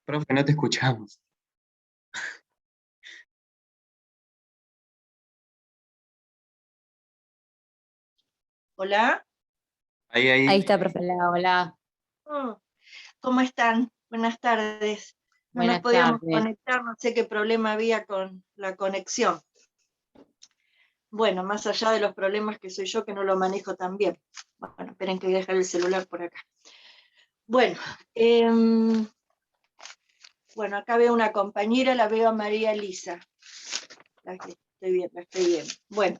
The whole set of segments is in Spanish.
Profe, no te escuchamos. Hola. Ahí está, profe. Hola, hola. Oh, ¿cómo están? Buenas tardes. No nos Buenas podíamos tardes. conectar, no sé qué problema había con la conexión. Bueno, más allá de los problemas que soy yo que no lo manejo tan bien. Bueno, esperen que voy a dejar el celular por acá. Bueno, bueno, acá veo una compañera, la veo a María Elisa. La que estoy bien, la estoy viendo. Bueno,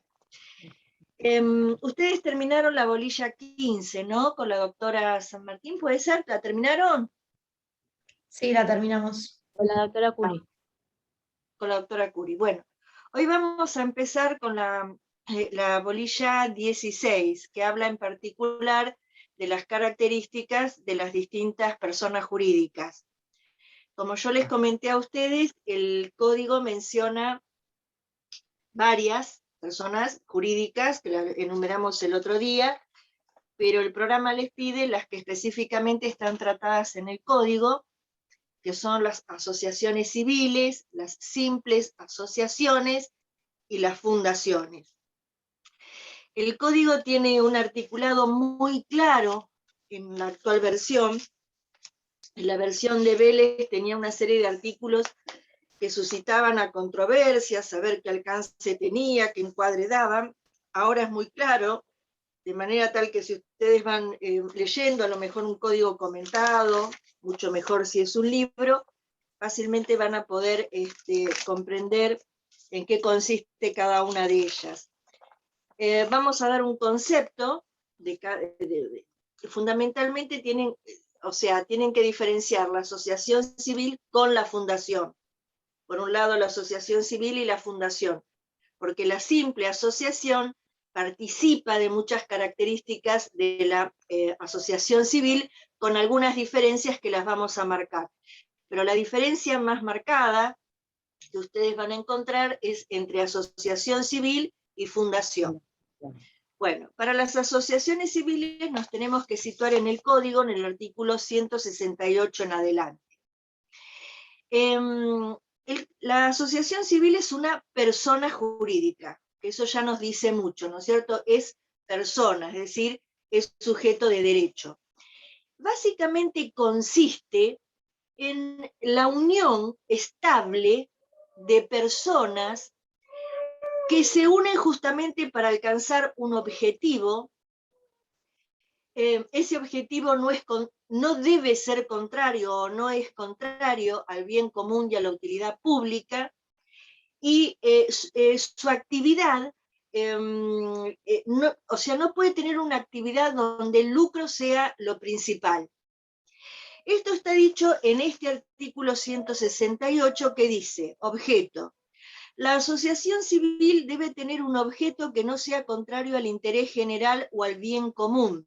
ustedes terminaron la bolilla 15, ¿no? Con la doctora San Martín, ¿puede ser? ¿La terminaron? Sí, la terminamos. Hola, doctora Curi. Con la doctora Curi. Bueno, hoy vamos a empezar con la bolilla 16, que habla en particular de las características de las distintas personas jurídicas. Como yo les comenté a ustedes, el código menciona varias personas jurídicas, que las enumeramos el otro día, pero el programa les pide las que específicamente están tratadas en el código, que son las asociaciones civiles, las simples asociaciones y las fundaciones. El código tiene un articulado muy claro en la actual versión. En la versión de Vélez tenía una serie de artículos que suscitaban a controversias, saber qué alcance tenía, qué encuadre daban. Ahora es muy claro, de manera tal que si ustedes van leyendo a lo mejor un código comentado, mucho mejor si es un libro, fácilmente van a poder comprender en qué consiste cada una de ellas. Vamos a dar un concepto fundamentalmente tienen que diferenciar la asociación civil con la fundación. Por un lado, la asociación civil y la fundación, porque la simple asociación participa de muchas características de la asociación civil, con algunas diferencias que las vamos a marcar. Pero la diferencia más marcada que ustedes van a encontrar es entre asociación civil y fundación. Bueno, para las asociaciones civiles nos tenemos que situar en el código, en el artículo 168 en adelante. La asociación civil es una persona jurídica, que eso ya nos dice mucho, ¿no es cierto? Es persona, es decir, es sujeto de derecho. Básicamente consiste en la unión estable de personas que se unen justamente para alcanzar un objetivo. Ese objetivo no debe ser contrario o no es contrario al bien común y a la utilidad pública, y su actividad, no puede tener una actividad donde el lucro sea lo principal. Esto está dicho en este artículo 168 que dice, objeto. La asociación civil debe tener un objeto que no sea contrario al interés general o al bien común.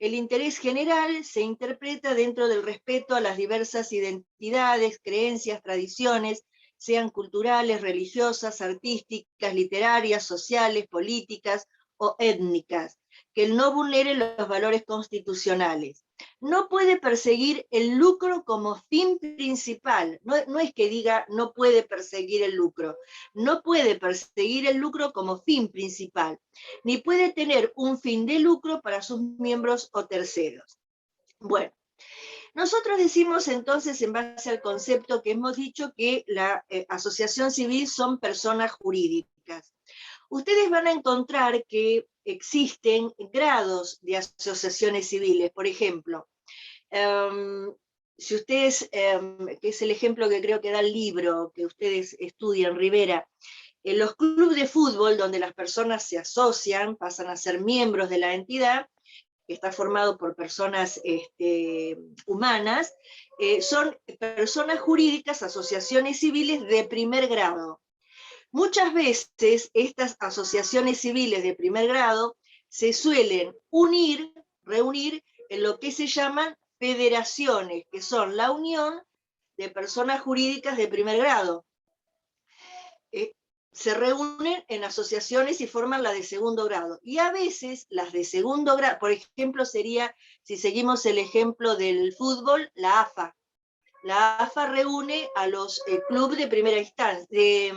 El interés general se interpreta dentro del respeto a las diversas identidades, creencias, tradiciones, sean culturales, religiosas, artísticas, literarias, sociales, políticas o étnicas, que no vulnere los valores constitucionales. No puede perseguir el lucro como fin principal. No es que diga no puede perseguir el lucro. No puede perseguir el lucro como fin principal, ni puede tener un fin de lucro para sus miembros o terceros. Bueno, nosotros decimos entonces, en base al concepto que hemos dicho, que la asociación civil son personas jurídicas. Ustedes van a encontrar que existen grados de asociaciones civiles. Por ejemplo, si ustedes, que es el ejemplo que creo que da el libro que ustedes estudian, Rivera, en los clubes de fútbol donde las personas se asocian, pasan a ser miembros de la entidad, que está formado por personas humanas, son personas jurídicas, asociaciones civiles de primer grado. Muchas veces estas asociaciones civiles de primer grado se suelen reunir en lo que se llaman federaciones, que son la unión de personas jurídicas de primer grado. Se reúnen en asociaciones y forman la de segundo grado. Y a veces las de segundo grado, por ejemplo, sería, si seguimos el ejemplo del fútbol, la AFA. La AFA reúne a los clubes de primera instancia,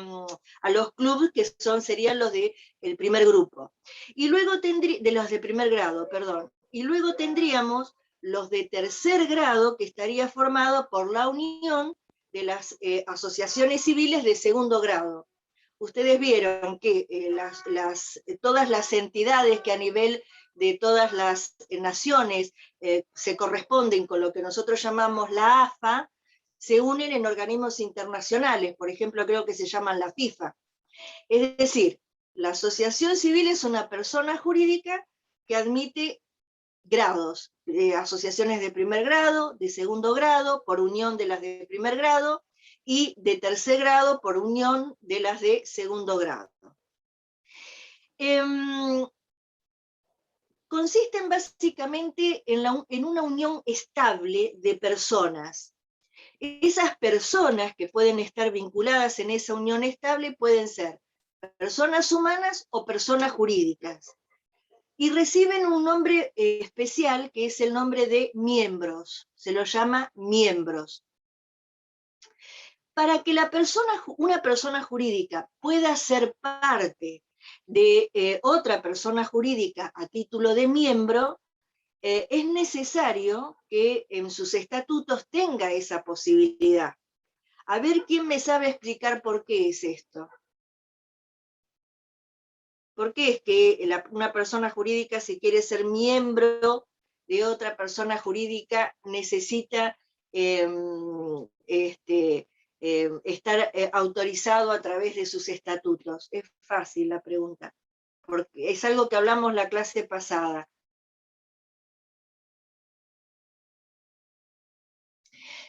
a los clubes que serían los del primer grupo. Y luego de los de primer grado, perdón. Y luego tendríamos los de tercer grado, que estaría formado por la unión de las asociaciones civiles de segundo grado. Ustedes vieron que todas las entidades que a nivel de todas las naciones se corresponden con lo que nosotros llamamos la AFA, se unen en organismos internacionales, por ejemplo, creo que se llaman la FIFA. Es decir, la asociación civil es una persona jurídica que admite grados, asociaciones de primer grado, de segundo grado, por unión de las de primer grado, y de tercer grado por unión de las de segundo grado. Consisten básicamente en una unión estable de personas. Esas personas que pueden estar vinculadas en esa unión estable pueden ser personas humanas o personas jurídicas. Y reciben un nombre especial, que es el nombre de miembros. Se los llama miembros. Para que una persona jurídica pueda ser parte de otra persona jurídica a título de miembro, es necesario que en sus estatutos tenga esa posibilidad. A ver quién me sabe explicar por qué es esto. ¿Por qué es que una persona jurídica, si quiere ser miembro de otra persona jurídica, necesita estar autorizado a través de sus estatutos? Es fácil la pregunta, porque es algo que hablamos la clase pasada.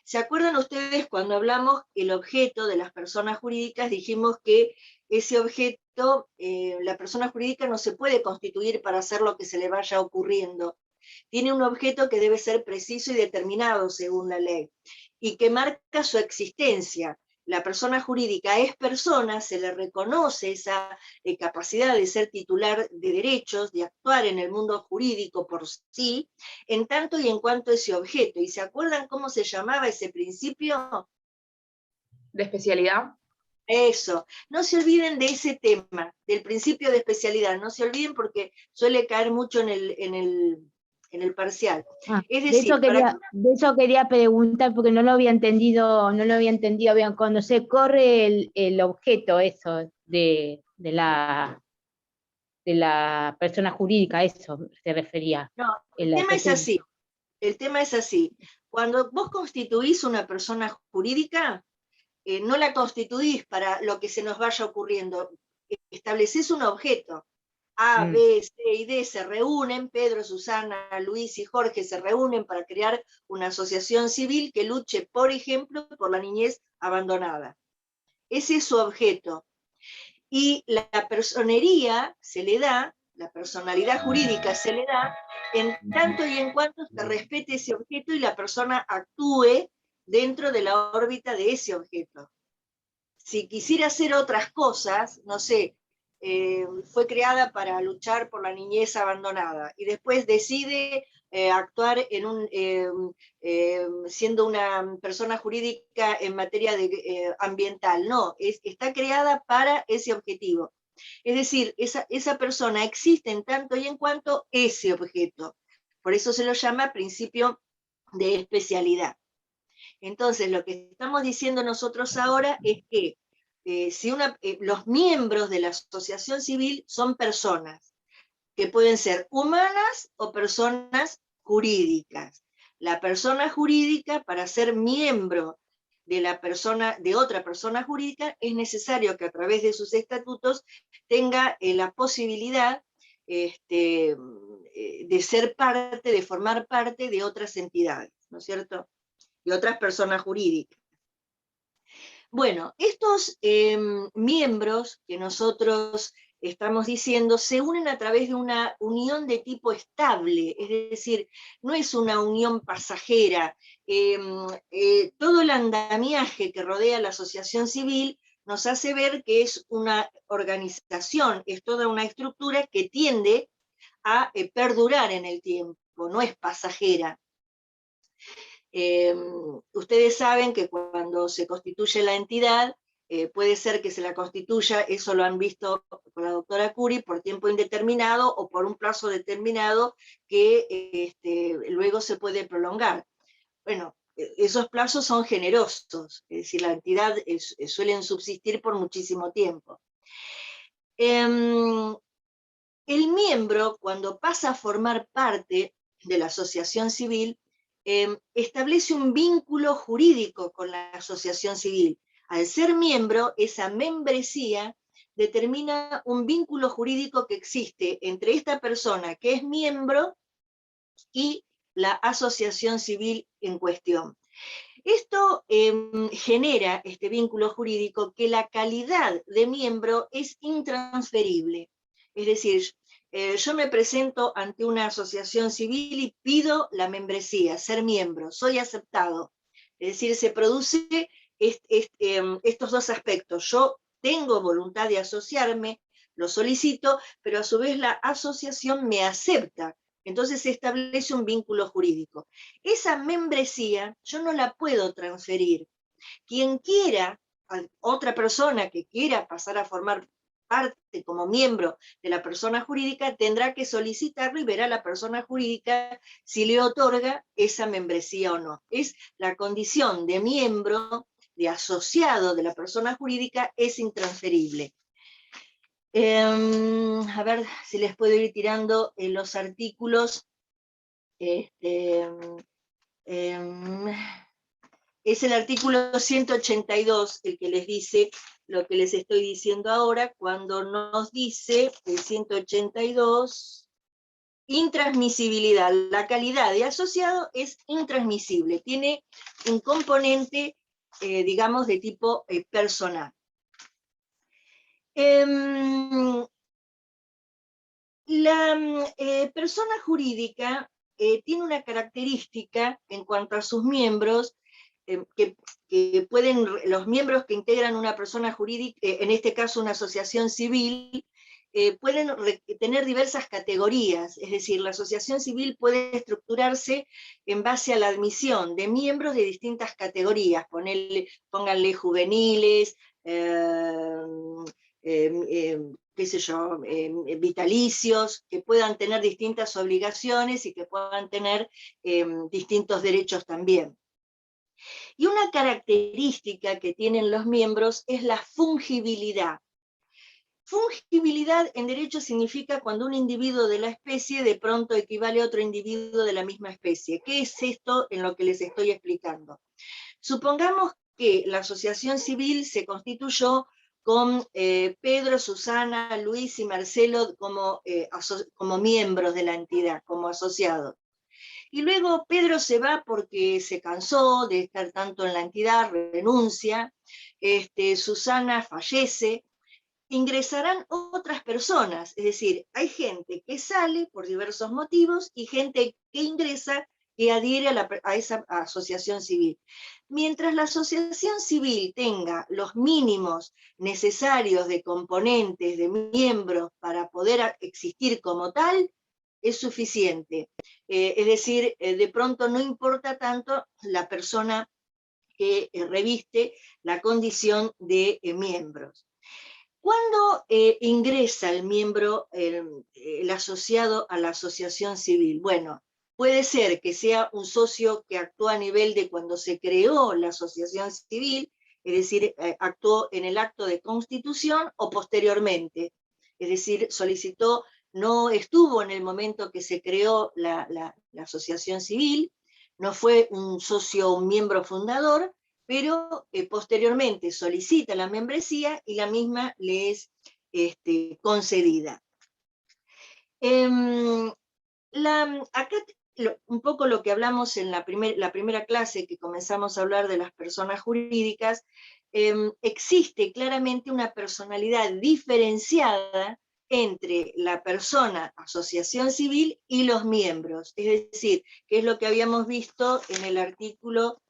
¿Se acuerdan ustedes cuando hablamos el objeto de las personas jurídicas? Dijimos que ese objeto, la persona jurídica no se puede constituir para hacer lo que se le vaya ocurriendo. Tiene un objeto que debe ser preciso y determinado según la ley, y que marca su existencia. La persona jurídica es persona, se le reconoce esa capacidad de ser titular de derechos, de actuar en el mundo jurídico por sí, en tanto y en cuanto ese objeto. ¿Y se acuerdan cómo se llamaba ese principio? ¿De especialidad? Eso. No se olviden de ese tema, del principio de especialidad. No se olviden porque suele caer mucho en el parcial. Es decir, de eso quería preguntar, porque no lo había entendido bien. Cuando se corre el objeto, eso, de la persona jurídica, eso se refería. No, el tema es así. El tema es así. Cuando vos constituís una persona jurídica, no la constituís para lo que se nos vaya ocurriendo. Establecés un objeto. A, B, C y D se reúnen, Pedro, Susana, Luis y Jorge se reúnen para crear una asociación civil que luche, por ejemplo, por la niñez abandonada. Ese es su objeto. Y la personería se le da, la personalidad jurídica se le da, en tanto y en cuanto se respete ese objeto y la persona actúe dentro de la órbita de ese objeto. Si quisiera hacer otras cosas, no sé, fue creada para luchar por la niñez abandonada y después decide actuar siendo una persona jurídica en materia ambiental. No, está creada para ese objetivo. Es decir, esa persona existe en tanto y en cuanto ese objeto. Por eso se lo llama principio de especialidad. Entonces, lo que estamos diciendo nosotros ahora es que los miembros de la asociación civil son personas que pueden ser humanas o personas jurídicas. La persona jurídica, para ser miembro de otra persona jurídica, es necesario que a través de sus estatutos tenga la posibilidad de ser parte, de formar parte de otras entidades, ¿no es cierto? Y otras personas jurídicas. Bueno, estos miembros que nosotros estamos diciendo se unen a través de una unión de tipo estable, es decir, no es una unión pasajera. Todo el andamiaje que rodea la asociación civil nos hace ver que es una organización, es toda una estructura que tiende a perdurar en el tiempo, no es pasajera. Ustedes saben que cuando se constituye la entidad, puede ser que se la constituya, eso lo han visto con la doctora Curi, por tiempo indeterminado o por un plazo determinado que luego se puede prolongar. Bueno, esos plazos son generosos, es decir, la entidad suelen subsistir por muchísimo tiempo. El miembro, cuando pasa a formar parte de la asociación civil, establece un vínculo jurídico con la asociación civil. Al ser miembro, esa membresía determina un vínculo jurídico que existe entre esta persona que es miembro y la asociación civil en cuestión. Esto genera este vínculo jurídico que la calidad de miembro es intransferible. Es decir, yo me presento ante una asociación civil y pido la membresía, ser miembro, soy aceptado. Es decir, se produce estos dos aspectos. Yo tengo voluntad de asociarme, lo solicito, pero a su vez la asociación me acepta. Entonces se establece un vínculo jurídico. Esa membresía yo no la puedo transferir. Quien quiera, otra persona que quiera pasar a formar parte como miembro de la persona jurídica, tendrá que solicitarlo y verá a la persona jurídica si le otorga esa membresía o no. Es la condición de miembro, de asociado de la persona jurídica, es intransferible. A ver si les puedo ir tirando los artículos. Es el artículo 182 el que les dice lo que les estoy diciendo ahora, cuando nos dice el 182, intransmisibilidad. La calidad de asociado es intransmisible, tiene un componente, digamos, de tipo personal. La persona jurídica tiene una característica en cuanto a sus miembros, que pueden, los miembros que integran una persona jurídica, en este caso una asociación civil, pueden tener diversas categorías, es decir, la asociación civil puede estructurarse en base a la admisión de miembros de distintas categorías, pónganle juveniles, qué sé yo, vitalicios, que puedan tener distintas obligaciones y que puedan tener distintos derechos también. Y una característica que tienen los miembros es la fungibilidad. Fungibilidad en derecho significa cuando un individuo de la especie de pronto equivale a otro individuo de la misma especie. ¿Qué es esto en lo que les estoy explicando? Supongamos que la asociación civil se constituyó con Pedro, Susana, Luis y Marcelo como miembros de la entidad, como asociados. Y luego Pedro se va porque se cansó de estar tanto en la entidad, renuncia, Susana fallece, ingresarán otras personas, es decir, hay gente que sale por diversos motivos y gente que ingresa que adhiere a esa asociación civil. Mientras la asociación civil tenga los mínimos necesarios de componentes, de miembros para poder existir como tal, es suficiente. Es decir, de pronto no importa tanto la persona que reviste la condición de miembros. ¿Cuándo ingresa el miembro, el asociado a la asociación civil? Bueno, puede ser que sea un socio que actuó a nivel de cuando se creó la asociación civil, es decir, actuó en el acto de constitución o posteriormente, es decir, solicitó, no estuvo en el momento que se creó la asociación civil, no fue un socio, un miembro fundador, pero posteriormente solicita la membresía y la misma le es concedida. Acá un poco lo que hablamos en la primera clase que comenzamos a hablar de las personas jurídicas, existe claramente una personalidad diferenciada entre la persona, asociación civil, y los miembros. Es decir, que es lo que habíamos visto en el artículo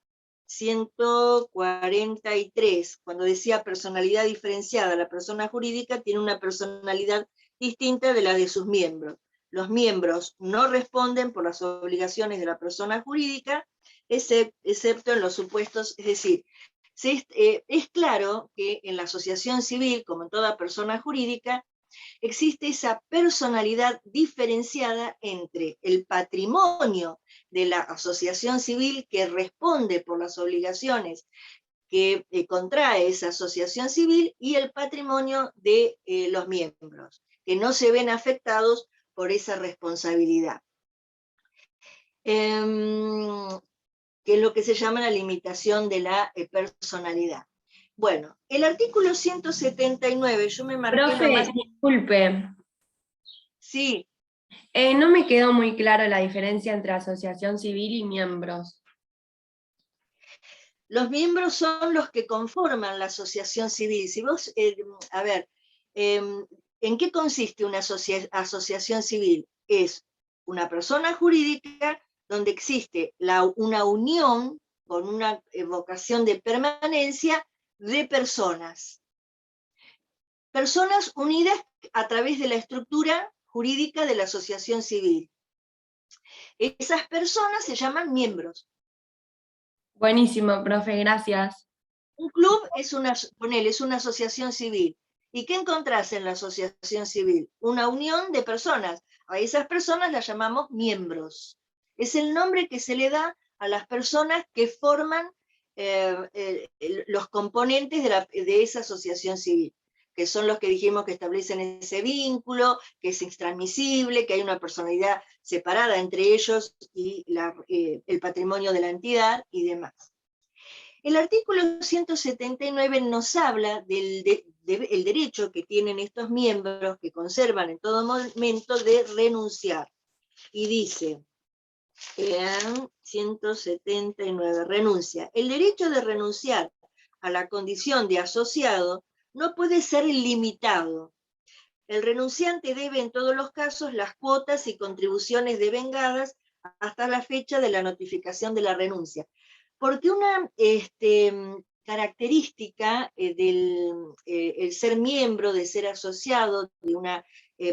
143, cuando decía personalidad diferenciada, la persona jurídica tiene una personalidad distinta de la de sus miembros. Los miembros no responden por las obligaciones de la persona jurídica, excepto en los supuestos, es decir, es claro que en la asociación civil, como en toda persona jurídica, existe esa personalidad diferenciada entre el patrimonio de la asociación civil que responde por las obligaciones que contrae esa asociación civil y el patrimonio de los miembros, que no se ven afectados por esa responsabilidad. Que es lo que se llama la limitación de la personalidad. Bueno, el artículo 179, yo me marqué Profe, lo más... disculpe. Sí, No me quedó muy clara la diferencia entre asociación civil y miembros. los miembros son los que conforman la asociación civil. Si vos, a ver, ¿en qué consiste una asociación civil? Es una persona jurídica donde existe una unión con una vocación de permanencia de personas. Personas unidas a través de la estructura jurídica de la asociación civil. Esas personas se llaman miembros. Buenísimo, profe, gracias. Un club es una asociación civil. ¿Y qué encontrás en la asociación civil? Una unión de personas. A esas personas las llamamos miembros. Es el nombre que se le da a las personas que forman los componentes de esa asociación civil, que son los que dijimos que establecen ese vínculo, que es intransmisible, que hay una personalidad separada entre ellos y el patrimonio de la entidad y demás. El artículo 179 nos habla del el derecho que tienen estos miembros, que conservan en todo momento, de renunciar. Y dice, 179, renuncia. El derecho de renunciar a la condición de asociado no puede ser limitado. El renunciante debe en todos los casos las cuotas y contribuciones devengadas hasta la fecha de la notificación de la renuncia. Porque una característica del el ser miembro, de ser asociado de una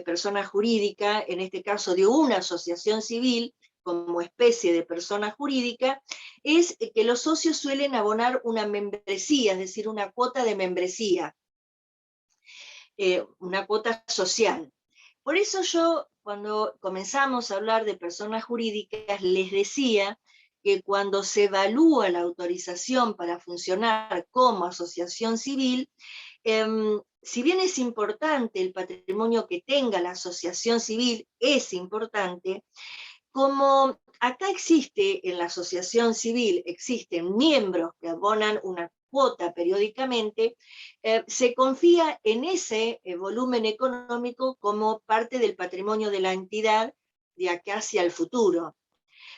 persona jurídica, en este caso de una asociación civil, como especie de persona jurídica, es que los socios suelen abonar una membresía, es decir, una cuota de membresía, una cuota social. Por eso yo, cuando comenzamos a hablar de personas jurídicas, les decía que cuando se evalúa la autorización para funcionar como asociación civil, si bien es importante el patrimonio que tenga la asociación civil, es importante, como acá existe en la asociación civil, existen miembros que abonan una cuota periódicamente, se confía en ese volumen económico como parte del patrimonio de la entidad de acá hacia el futuro.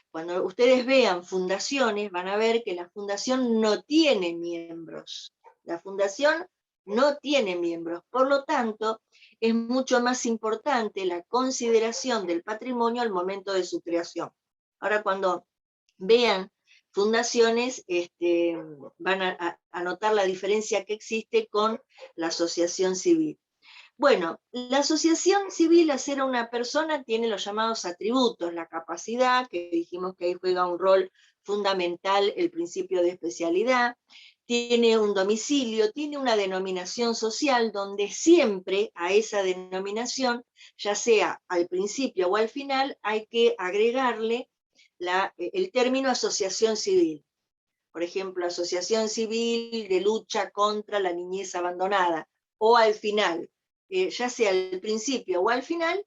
Cuando ustedes vean fundaciones, van a ver que la fundación no tiene miembros. La fundación no tiene miembros. Por lo tanto, es mucho más importante la consideración del patrimonio al momento de su creación. Ahora, cuando vean fundaciones, van a notar la diferencia que existe con la asociación civil. Bueno, la asociación civil, al ser una persona, tiene los llamados atributos, la capacidad, que dijimos que ahí juega un rol fundamental el principio de especialidad, tiene un domicilio, tiene una denominación social donde siempre a esa denominación, ya sea al principio o al final, hay que agregarle el término asociación civil. Por ejemplo, asociación civil de lucha contra la niñez abandonada, o al final. Ya sea al principio o al final,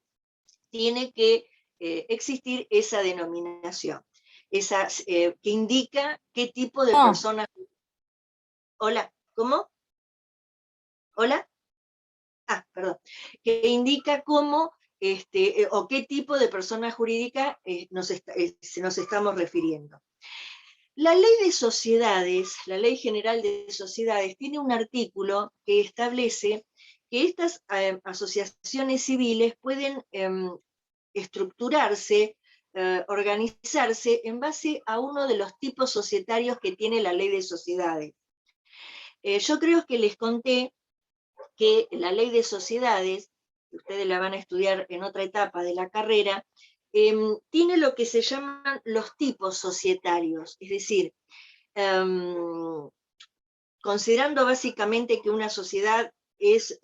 tiene que existir esa denominación, que indica qué tipo de persona. Hola, ¿cómo? ¿Hola? Ah, perdón. Que indica cómo o qué tipo de persona jurídica nos estamos refiriendo. La ley de sociedades, la Ley General de Sociedades, tiene un artículo que establece que estas asociaciones civiles pueden estructurarse, organizarse en base a uno de los tipos societarios que tiene la Ley de Sociedades. Yo creo que les conté que la Ley de Sociedades, ustedes la van a estudiar en otra etapa de la carrera, tiene lo que se llaman los tipos societarios, es decir, considerando básicamente que una sociedad es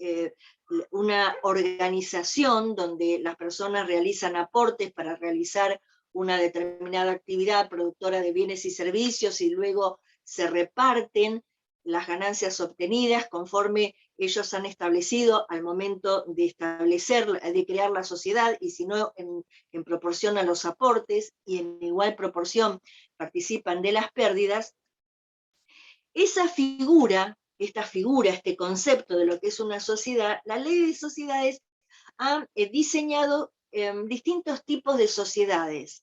una organización donde las personas realizan aportes para realizar una determinada actividad productora de bienes y servicios y luego se reparten las ganancias obtenidas conforme ellos han establecido al momento de de crear la sociedad, y si no en proporción a los aportes, y en igual proporción participan de las pérdidas. Esa figura, este concepto de lo que es una sociedad, la ley de sociedades ha diseñado distintos tipos de sociedades,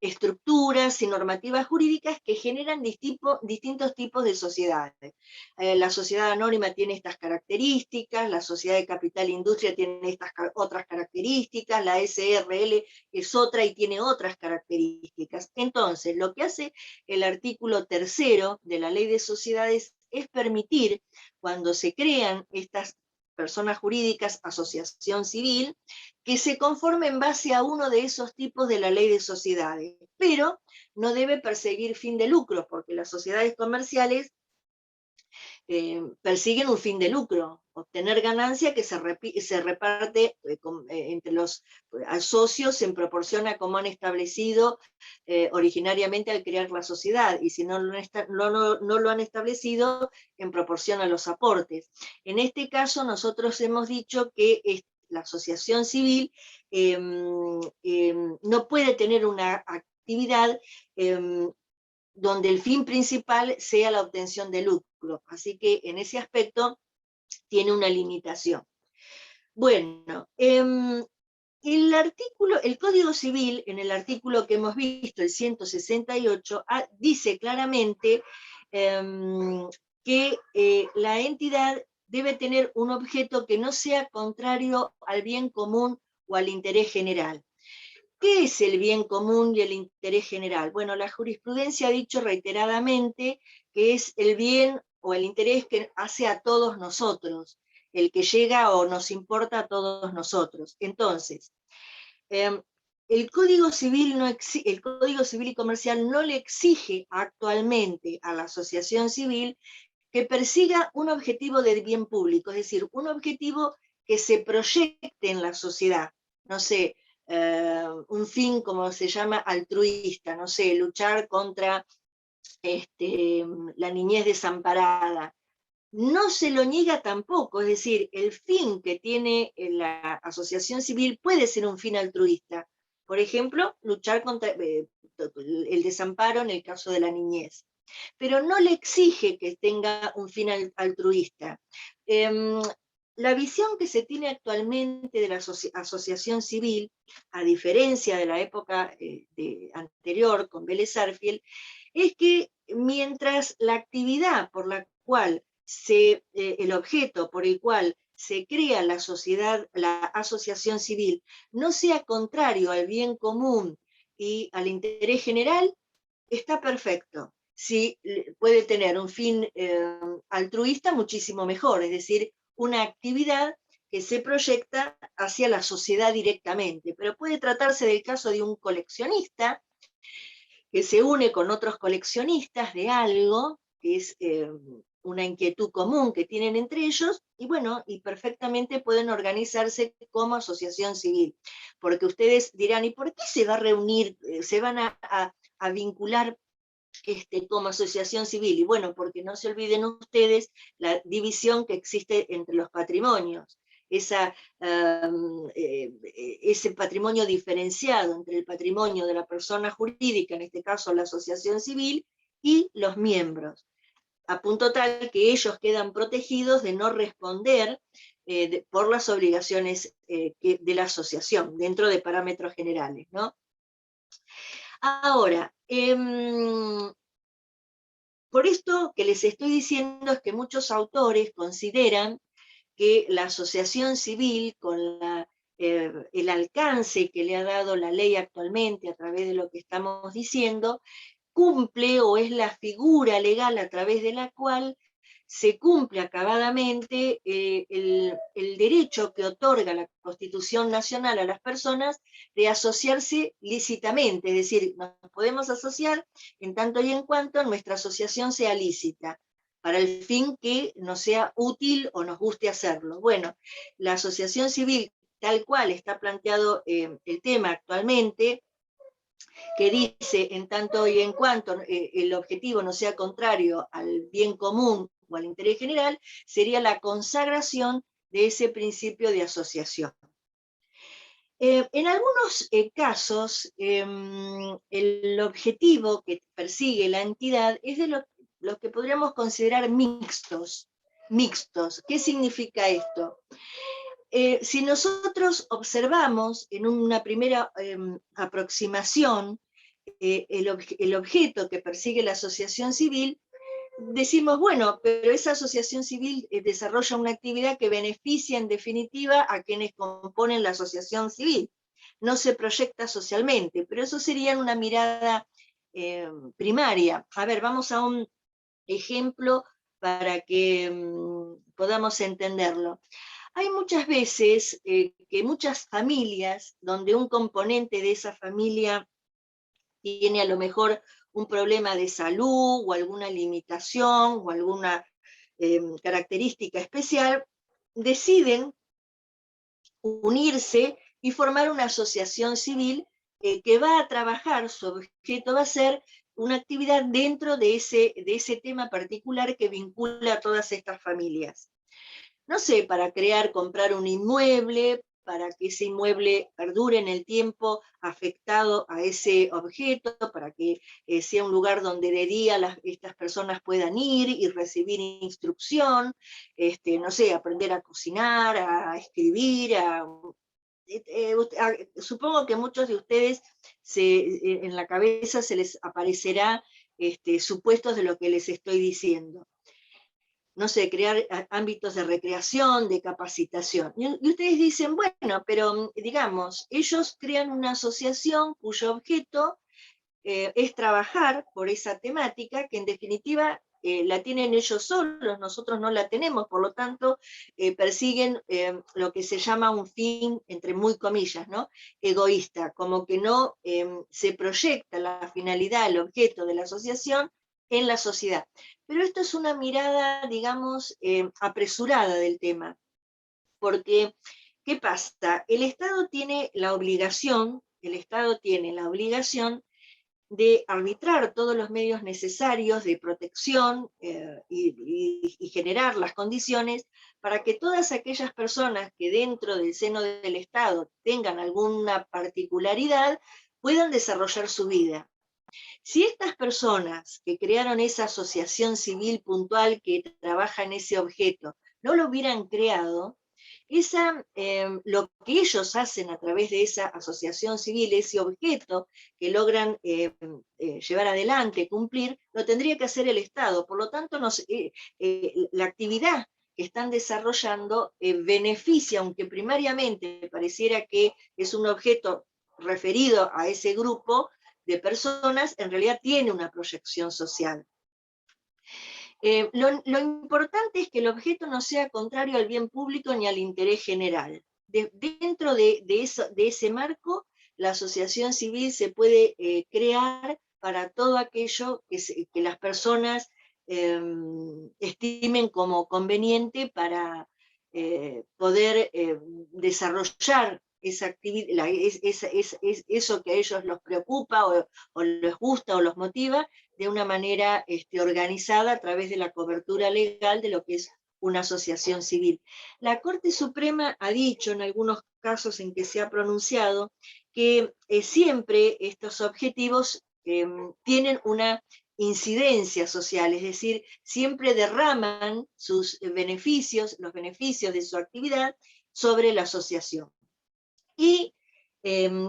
estructuras y normativas jurídicas que generan distintos tipos de sociedades. La sociedad anónima tiene estas características, la sociedad de capital e industria tiene estas otras características, la SRL es otra y tiene otras características. Entonces, lo que hace el artículo 3 de la Ley de Sociedades es permitir, cuando se crean estas personas jurídicas, asociación civil, que se conforme en base a uno de esos tipos de la ley de sociedades, pero no debe perseguir fin de lucro, porque las sociedades comerciales persiguen un fin de lucro, obtener ganancia que se reparte entre los socios en proporción a como han establecido originariamente al crear la sociedad, y si no lo han establecido, en proporción a los aportes. En este caso nosotros hemos dicho que la asociación civil no puede tener una actividad donde el fin principal sea la obtención de lucro. Así que en ese aspecto tiene una limitación. Bueno, el Código Civil, en el artículo que hemos visto, el 168, dice claramente que la entidad debe tener un objeto que no sea contrario al bien común o al interés general. ¿Qué es el bien común y el interés general? Bueno, la jurisprudencia ha dicho reiteradamente que es el bien o el interés que hace a todos nosotros, el que llega o nos importa a todos nosotros. Entonces, el Código Civil y Comercial no le exige actualmente a la asociación civil que persiga un objetivo de bien público, es decir, un objetivo que se proyecte en la sociedad. No sé, un fin como se llama altruista, no sé, luchar contra la niñez desamparada. No se lo niega tampoco, es decir, el fin que tiene la asociación civil puede ser un fin altruista. Por ejemplo, luchar contra el desamparo en el caso de la niñez. Pero no le exige que tenga un fin altruista. La visión que se tiene actualmente de la asociación civil, a diferencia de la época anterior con Vélez Sarsfield, es que mientras la actividad por la cual el objeto por el cual se crea la asociación civil, no sea contrario al bien común y al interés general, está perfecto. Si puede tener un fin altruista, muchísimo mejor, es decir, una actividad que se proyecta hacia la sociedad directamente, pero puede tratarse del caso de un coleccionista que se une con otros coleccionistas de algo, que es una inquietud común que tienen entre ellos, y bueno, y perfectamente pueden organizarse como asociación civil. Porque ustedes dirán, ¿y por qué se va a reunir, se van a vincular como asociación civil? Y bueno, porque no se olviden ustedes la división que existe entre los patrimonios, ese patrimonio diferenciado entre el patrimonio de la persona jurídica, en este caso la asociación civil, y los miembros, a punto tal que ellos quedan protegidos de no responder por las obligaciones de la asociación, dentro de parámetros generales, ¿no? Ahora, por esto que les estoy diciendo es que muchos autores consideran que la asociación civil, con el alcance que le ha dado la ley actualmente a través de lo que estamos diciendo, cumple o es la figura legal a través de la cual se cumple acabadamente el derecho que otorga la Constitución Nacional a las personas de asociarse lícitamente, es decir, nos podemos asociar en tanto y en cuanto nuestra asociación sea lícita, para el fin que nos sea útil o nos guste hacerlo. Bueno, la asociación civil, tal cual está planteado el tema actualmente, que dice, en tanto y en cuanto el objetivo no sea contrario al bien común o al interés general, sería la consagración de ese principio de asociación. En algunos casos, el objetivo que persigue la entidad es de lo que podríamos considerar mixtos. ¿Qué significa esto? Si nosotros observamos en una primera aproximación el objeto que persigue la asociación civil, decimos, bueno, pero esa asociación civil desarrolla una actividad que beneficia en definitiva a quienes componen la asociación civil. No se proyecta socialmente, pero eso sería una mirada primaria. A ver, vamos a un ejemplo para que podamos entenderlo. Hay muchas veces que muchas familias, donde un componente de esa familia tiene a lo mejor un problema de salud o alguna limitación o alguna característica especial, deciden unirse y formar una asociación civil que va a trabajar, su objeto va a ser una actividad dentro de ese tema particular que vincula a todas estas familias. No sé, para comprar un inmueble, para que ese inmueble perdure en el tiempo afectado a ese objeto, para que sea un lugar donde de día estas personas puedan ir y recibir instrucción, no sé, aprender a cocinar, a escribir, supongo que muchos de ustedes en la cabeza se les aparecerá supuestos de lo que les estoy diciendo. No sé, crear ámbitos de recreación, de capacitación. Y ustedes dicen, bueno, pero digamos, ellos crean una asociación cuyo objeto es trabajar por esa temática, que en definitiva la tienen ellos solos, nosotros no la tenemos, por lo tanto persiguen lo que se llama un fin, entre muy comillas, ¿no? Egoísta, como que no se proyecta la finalidad, el objeto de la asociación en la sociedad. Pero esto es una mirada, digamos, apresurada del tema, porque, ¿qué pasa? El Estado tiene la obligación de arbitrar todos los medios necesarios de protección y generar las condiciones para que todas aquellas personas que dentro del seno del Estado tengan alguna particularidad puedan desarrollar su vida. Si estas personas que crearon esa asociación civil puntual que trabaja en ese objeto no lo hubieran creado, lo que ellos hacen a través de esa asociación civil, ese objeto que logran llevar adelante, cumplir, lo tendría que hacer el Estado. Por lo tanto, la actividad que están desarrollando beneficia, aunque primariamente pareciera que es un objeto referido a ese grupo de personas, en realidad tiene una proyección social. Lo importante es que el objeto no sea contrario al bien público ni al interés general. Dentro de ese marco, la asociación civil se puede crear para todo aquello que las personas estimen como conveniente para poder desarrollar esa actividad, eso que a ellos los preocupa o les gusta o los motiva, de una manera organizada a través de la cobertura legal de lo que es una asociación civil. La Corte Suprema ha dicho en algunos casos en que se ha pronunciado que siempre estos objetivos tienen una incidencia social, es decir, siempre derraman sus beneficios, los beneficios de su actividad sobre la asociación. Y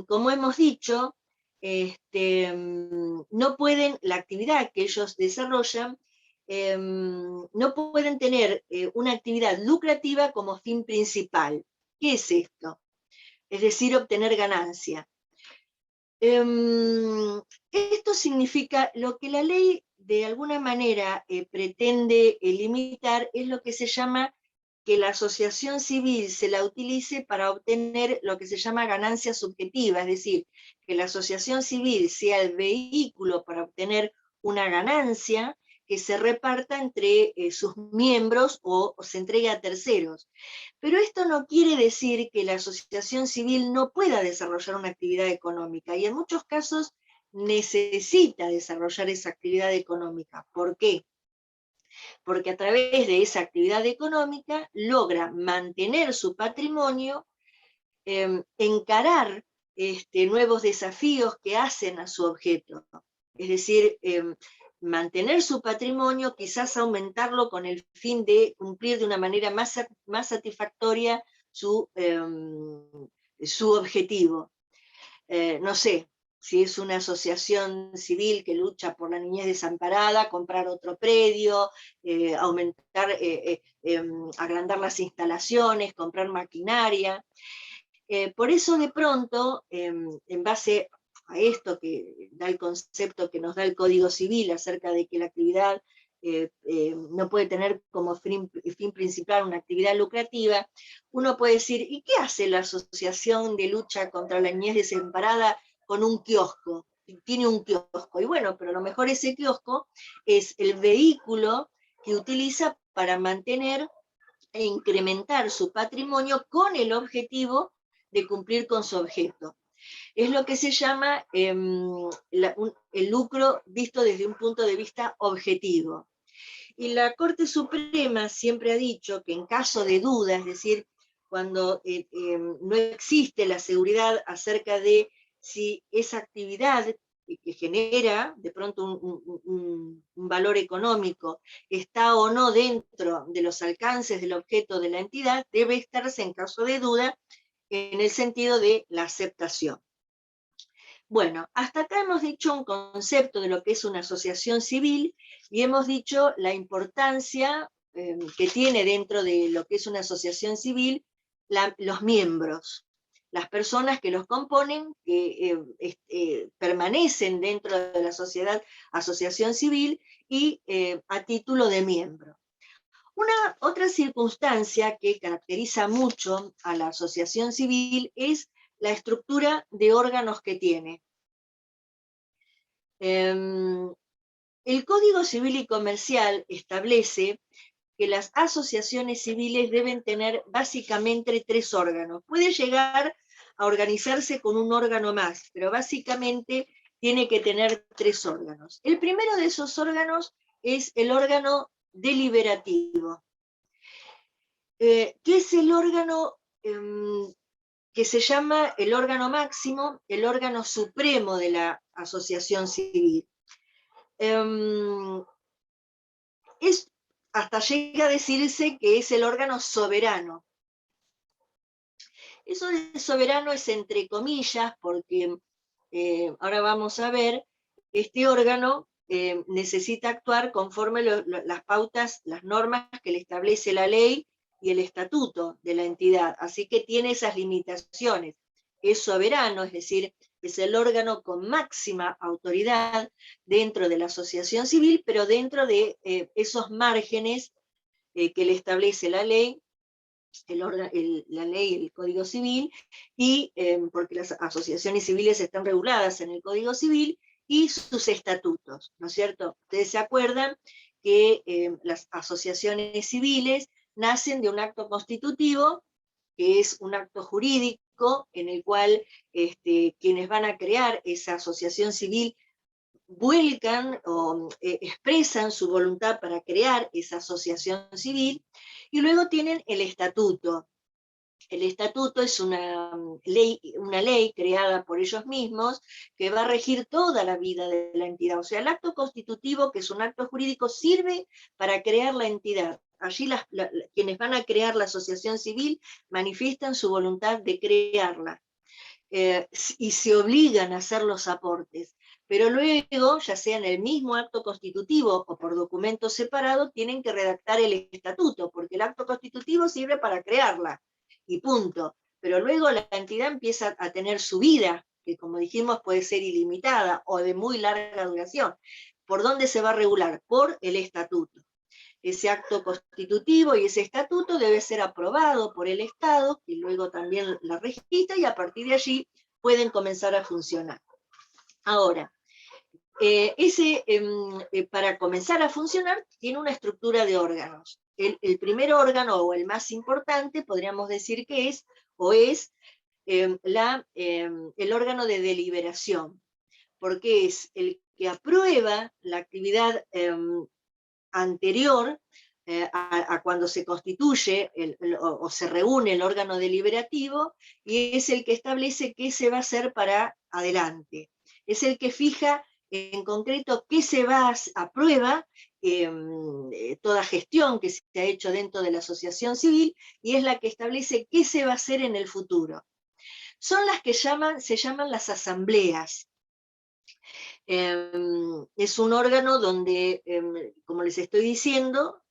como hemos dicho, no pueden, la actividad que ellos desarrollan, no pueden tener una actividad lucrativa como fin principal. ¿Qué es esto? Es decir, obtener ganancia. Esto significa lo que la ley de alguna manera pretende limitar es lo que se llama que la asociación civil se la utilice para obtener lo que se llama ganancia subjetiva, es decir, que la asociación civil sea el vehículo para obtener una ganancia que se reparta entre sus miembros o se entregue a terceros. Pero esto no quiere decir que la asociación civil no pueda desarrollar una actividad económica, y en muchos casos necesita desarrollar esa actividad económica. ¿Por qué? Porque a través de esa actividad económica logra mantener su patrimonio, encarar nuevos desafíos que hacen a su objeto. Es decir, mantener su patrimonio, quizás aumentarlo con el fin de cumplir de una manera más satisfactoria su objetivo. No sé, si es una asociación civil que lucha por la niñez desamparada, comprar otro predio, aumentar, agrandar las instalaciones, comprar maquinaria. Por eso de pronto, en base a esto que da el concepto que nos da el Código Civil acerca de que la actividad no puede tener como fin principal una actividad lucrativa, uno puede decir, ¿y qué hace la Asociación de Lucha contra la Niñez Desamparada con un kiosco? Tiene un kiosco, y bueno, pero a lo mejor ese kiosco es el vehículo que utiliza para mantener e incrementar su patrimonio con el objetivo de cumplir con su objeto. Es lo que se llama el lucro visto desde un punto de vista objetivo. Y la Corte Suprema siempre ha dicho que en caso de duda, es decir, cuando no existe la seguridad acerca de si esa actividad que genera de pronto un valor económico está o no dentro de los alcances del objeto de la entidad, debe estarse en caso de duda en el sentido de la aceptación. Bueno, hasta acá hemos dicho un concepto de lo que es una asociación civil y hemos dicho la importancia que tiene dentro de lo que es una asociación civil los miembros, las personas que los componen, que permanecen dentro de la asociación civil y a título de miembro. Otra circunstancia que caracteriza mucho a la asociación civil es la estructura de órganos que tiene. El Código Civil y Comercial establece que las asociaciones civiles deben tener básicamente 3 órganos. Puede llegar a organizarse con un órgano más, pero básicamente tiene que tener 3 órganos. El primero de esos órganos es el órgano deliberativo, que es el órgano que se llama el órgano máximo, el órgano supremo de la asociación civil. Hasta llega a decirse que es el órgano soberano. Eso de soberano es entre comillas, porque ahora vamos a ver, este órgano necesita actuar conforme las pautas, las normas que le establece la ley y el estatuto de la entidad, así que tiene esas limitaciones. Es soberano, es decir, es el órgano con máxima autoridad dentro de la asociación civil, pero dentro de esos márgenes que le establece la ley, la ley, el Código Civil, y porque las asociaciones civiles están reguladas en el Código Civil, y sus estatutos, ¿no es cierto? Ustedes se acuerdan que las asociaciones civiles nacen de un acto constitutivo, que es un acto jurídico en el cual quienes van a crear esa asociación civil vuelcan o expresan su voluntad para crear esa asociación civil, y luego tienen el estatuto. El estatuto es una ley creada por ellos mismos que va a regir toda la vida de la entidad. O sea, el acto constitutivo, que es un acto jurídico, sirve para crear la entidad. Allí quienes van a crear la asociación civil manifiestan su voluntad de crearla y se obligan a hacer los aportes. Pero luego, ya sea en el mismo acto constitutivo o por documento separado, tienen que redactar el estatuto, porque el acto constitutivo sirve para crearla, y punto. Pero luego la entidad empieza a tener su vida, que como dijimos puede ser ilimitada o de muy larga duración. ¿Por dónde se va a regular? Por el estatuto. Ese acto constitutivo y ese estatuto debe ser aprobado por el Estado, que luego también la registra, y a partir de allí pueden comenzar a funcionar. Ahora, para comenzar a funcionar tiene una estructura de órganos. El primer órgano, o el más importante, podríamos decir que es el órgano de deliberación, porque es el que aprueba la actividad anterior a cuando se constituye o se reúne el órgano deliberativo, y es el que establece qué se va a hacer para adelante. Es el que fija en concreto qué se aprueba, toda gestión que se ha hecho dentro de la asociación civil, y es la que establece qué se va a hacer en el futuro. Son las que se llaman las asambleas. Es un órgano donde, como les estoy diciendo,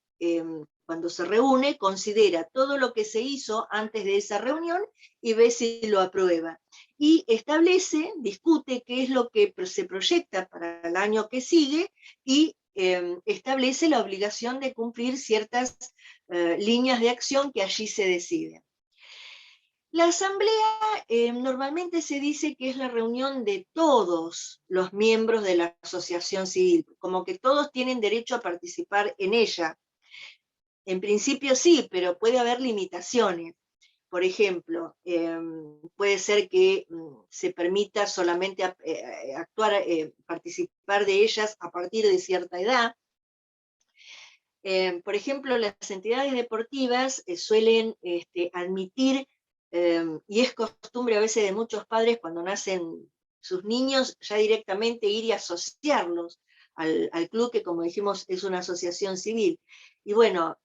cuando se reúne, considera todo lo que se hizo antes de esa reunión y ve si lo aprueba. Y establece, discute qué es lo que se proyecta para el año que sigue, y establece la obligación de cumplir ciertas líneas de acción que allí se deciden. La asamblea normalmente se dice que es la reunión de todos los miembros de la asociación civil, como que todos tienen derecho a participar en ella. En principio sí, pero puede haber limitaciones. Por ejemplo, puede ser que se permita solamente participar de ellas a partir de cierta edad. Por ejemplo, las entidades deportivas suelen admitir, y es costumbre a veces de muchos padres cuando nacen sus niños, ya directamente ir y asociarlos al club, que como dijimos es una asociación civil. Y bueno,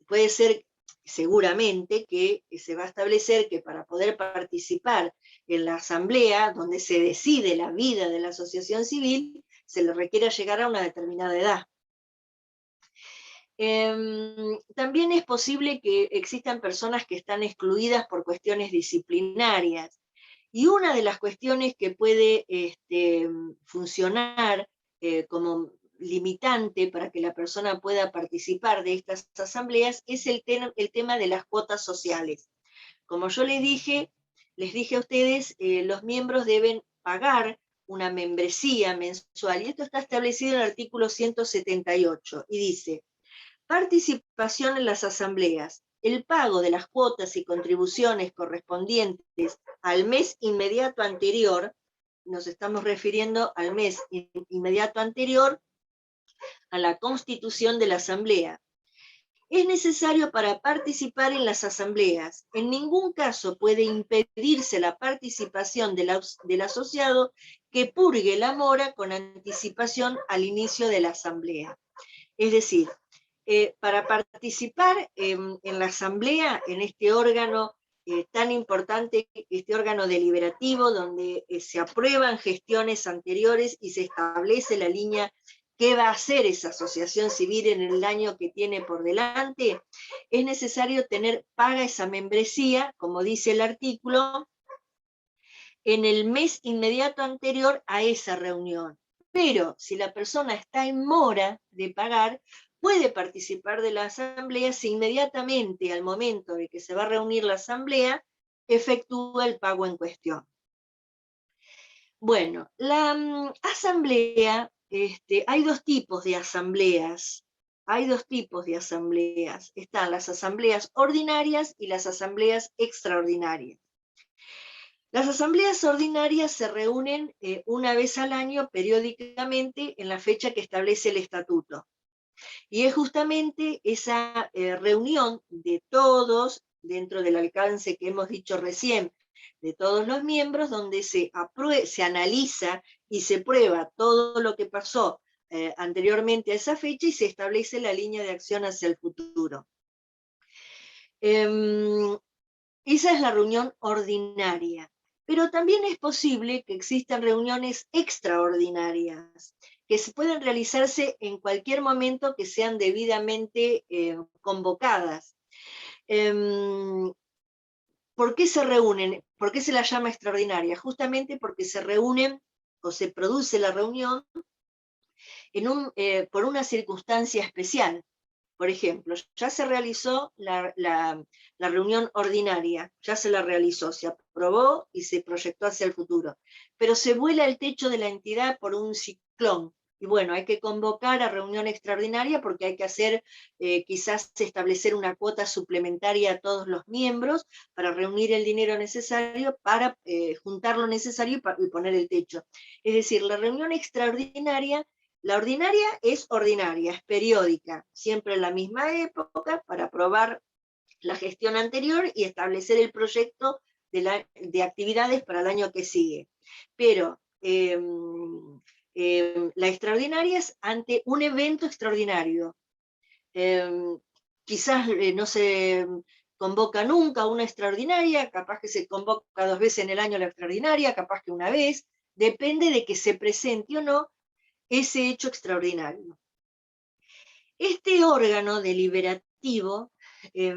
puede ser seguramente que se va a establecer que para poder participar en la asamblea, donde se decide la vida de la asociación civil, se le requiera llegar a una determinada edad. También es posible que existan personas que están excluidas por cuestiones disciplinarias. Y una de las cuestiones que puede funcionar como limitante para que la persona pueda participar de estas asambleas es el tema de las cuotas sociales. Como yo les dije a ustedes, los miembros deben pagar una membresía mensual, y esto está establecido en el artículo 178, y dice: participación en las asambleas. El pago de las cuotas y contribuciones correspondientes al mes inmediato anterior, nos estamos refiriendo al mes inmediato anterior a la constitución de la asamblea, es necesario para participar en las asambleas. En ningún caso puede impedirse la participación del asociado que purgue la mora con anticipación al inicio de la asamblea. Es decir, para participar en la asamblea, en este órgano tan importante, este órgano deliberativo, donde se aprueban gestiones anteriores y se establece la línea qué va a hacer esa asociación civil en el año que tiene por delante, es necesario paga esa membresía, como dice el artículo, en el mes inmediato anterior a esa reunión. Pero si la persona está en mora de pagar, puede participar de la asamblea si inmediatamente al momento de que se va a reunir la asamblea, efectúa el pago en cuestión. Bueno, la asamblea, hay dos tipos de asambleas. Están las asambleas ordinarias y las asambleas extraordinarias. Las asambleas ordinarias se reúnen una vez al año, periódicamente, en la fecha que establece el estatuto. Y es justamente esa reunión de todos, dentro del alcance que hemos dicho recién, de todos los miembros, donde se analiza y se prueba todo lo que pasó anteriormente a esa fecha, y se establece la línea de acción hacia el futuro. Esa es la reunión ordinaria. Pero también es posible que existan reuniones extraordinarias, que pueden realizarse en cualquier momento que sean debidamente convocadas. ¿Por qué se reúnen? ¿Por qué se la llama extraordinaria? Justamente porque se reúnen o se produce la reunión por una circunstancia especial. Por ejemplo, ya se realizó la reunión ordinaria, ya se la realizó, se aprobó y se proyectó hacia el futuro, pero se vuela el techo de la entidad por un ciclón. Y bueno, hay que convocar a reunión extraordinaria porque hay que hacer, quizás establecer una cuota suplementaria a todos los miembros para reunir el dinero necesario, para juntar lo necesario y poner el techo. Es decir, la reunión extraordinaria, la ordinaria es ordinaria, es periódica, siempre en la misma época para aprobar la gestión anterior y establecer el proyecto de actividades para el año que sigue. Pero la extraordinaria es ante un evento extraordinario. Quizás no se convoca nunca una extraordinaria, capaz que se convoca 2 veces en el año la extraordinaria, capaz que una vez, depende de que se presente o no ese hecho extraordinario. Este órgano deliberativo, que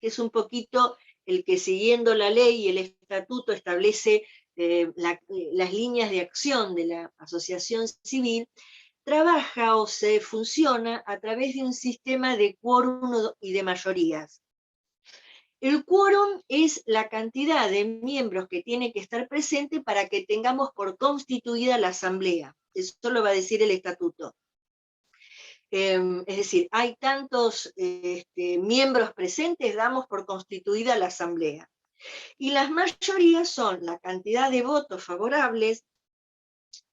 es un poquito el que siguiendo la ley y el estatuto establece las líneas de acción de la asociación civil, trabaja o se funciona a través de un sistema de quórum y de mayorías. El quórum es la cantidad de miembros que tiene que estar presente para que tengamos por constituida la asamblea. Eso lo va a decir el estatuto. Es decir, hay tantos miembros presentes, damos por constituida la asamblea. Y las mayorías son la cantidad de votos favorables,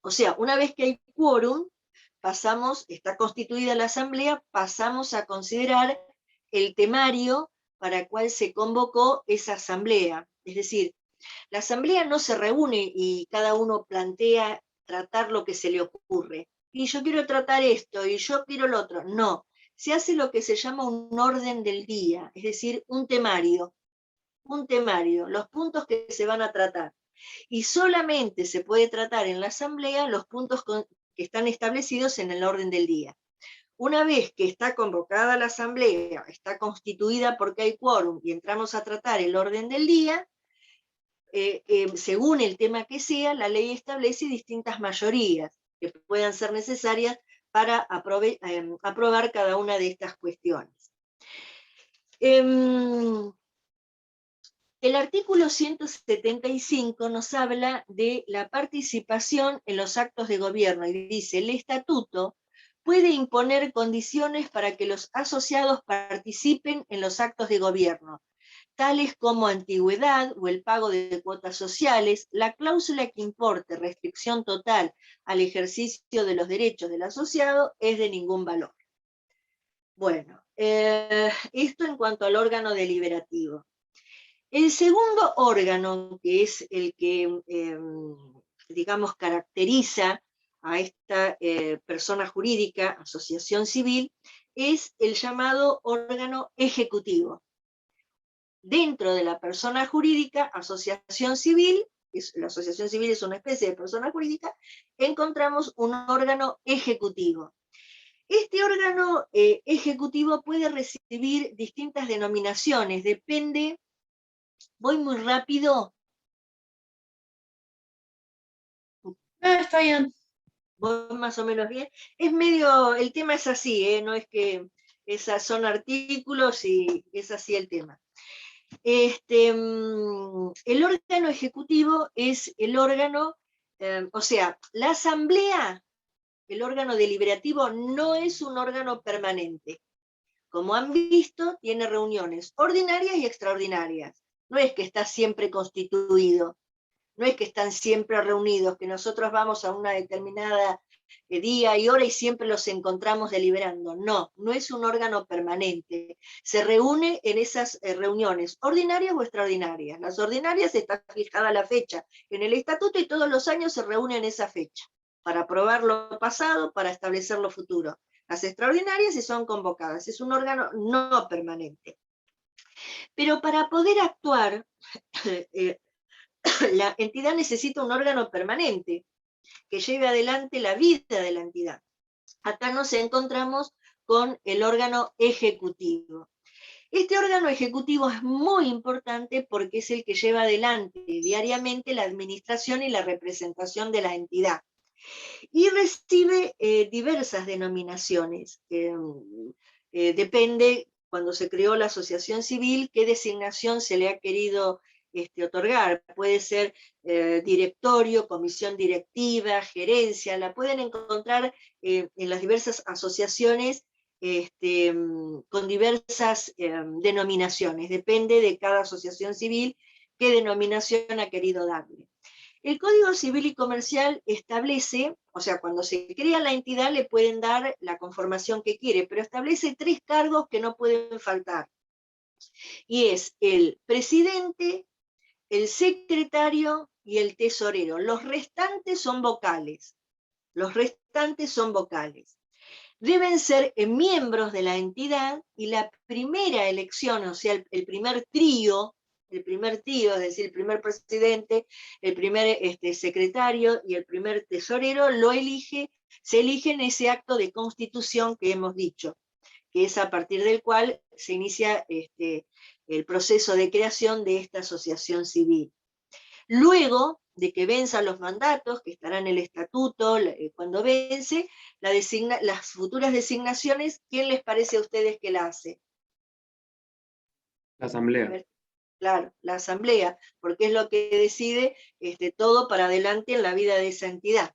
o sea, una vez que hay quórum, está constituida la asamblea, pasamos a considerar el temario para el cual se convocó esa asamblea. Es decir, la asamblea no se reúne y cada uno plantea tratar lo que se le ocurre. Y yo quiero tratar esto, y yo quiero lo otro. No, se hace lo que se llama un orden del día, es decir, un temario, los puntos que se van a tratar. Y solamente se puede tratar en la asamblea los puntos que están establecidos en el orden del día. Una vez que está convocada la asamblea, está constituida porque hay quórum y entramos a tratar el orden del día, según el tema que sea, la ley establece distintas mayorías que puedan ser necesarias para aprobar cada una de estas cuestiones. El artículo 175 nos habla de la participación en los actos de gobierno y dice: el estatuto puede imponer condiciones para que los asociados participen en los actos de gobierno, tales como antigüedad o el pago de cuotas sociales. La cláusula que importe restricción total al ejercicio de los derechos del asociado es de ningún valor. Bueno, esto en cuanto al órgano deliberativo. El segundo órgano, que es el que, digamos, caracteriza a esta persona jurídica, asociación civil, es el llamado órgano ejecutivo. Dentro de la persona jurídica, asociación civil, la asociación civil es una especie de persona jurídica, encontramos un órgano ejecutivo. Este órgano ejecutivo puede recibir distintas denominaciones, depende. ¿Voy muy rápido? No, está bien. ¿Voy más o menos bien? Es medio, el tema es así, no es que esas son artículos y es así el tema. El órgano ejecutivo es el órgano, o sea, la asamblea, el órgano deliberativo, no es un órgano permanente. Como han visto, tiene reuniones ordinarias y extraordinarias. No es que está siempre constituido, no es que están siempre reunidos, que nosotros vamos a una determinada día y hora y siempre los encontramos deliberando. No, no es un órgano permanente. Se reúne en esas reuniones ordinarias o extraordinarias. Las ordinarias está fijada la fecha en el estatuto y todos los años se reúne en esa fecha para aprobar lo pasado, para establecer lo futuro. Las extraordinarias sí son convocadas, es un órgano no permanente. Pero para poder actuar, la entidad necesita un órgano permanente que lleve adelante la vida de la entidad. Acá nos encontramos con el órgano ejecutivo. Este órgano ejecutivo es muy importante porque es el que lleva adelante diariamente la administración y la representación de la entidad. Y recibe diversas denominaciones. Depende, cuando se creó la asociación civil, qué designación se le ha querido otorgar. Puede ser directorio, comisión directiva, gerencia, la pueden encontrar en las diversas asociaciones con diversas denominaciones. Depende de cada asociación civil qué denominación ha querido darle. El Código Civil y Comercial establece, o sea, cuando se crea la entidad le pueden dar la conformación que quiere, pero establece 3 cargos que no pueden faltar. Y es el presidente, el secretario y el tesorero. Los restantes son vocales. Los restantes son vocales. Deben ser miembros de la entidad y la primera elección, o sea, el primer trío, es decir, el primer presidente, el primer secretario y el primer tesorero, se elige en ese acto de constitución que hemos dicho, que es a partir del cual se inicia el proceso de creación de esta asociación civil. Luego de que venzan los mandatos, que estará en el estatuto, cuando vence, las futuras designaciones, ¿quién les parece a ustedes que la hace? La asamblea. A ver, claro, la asamblea, porque es lo que decide todo para adelante en la vida de esa entidad.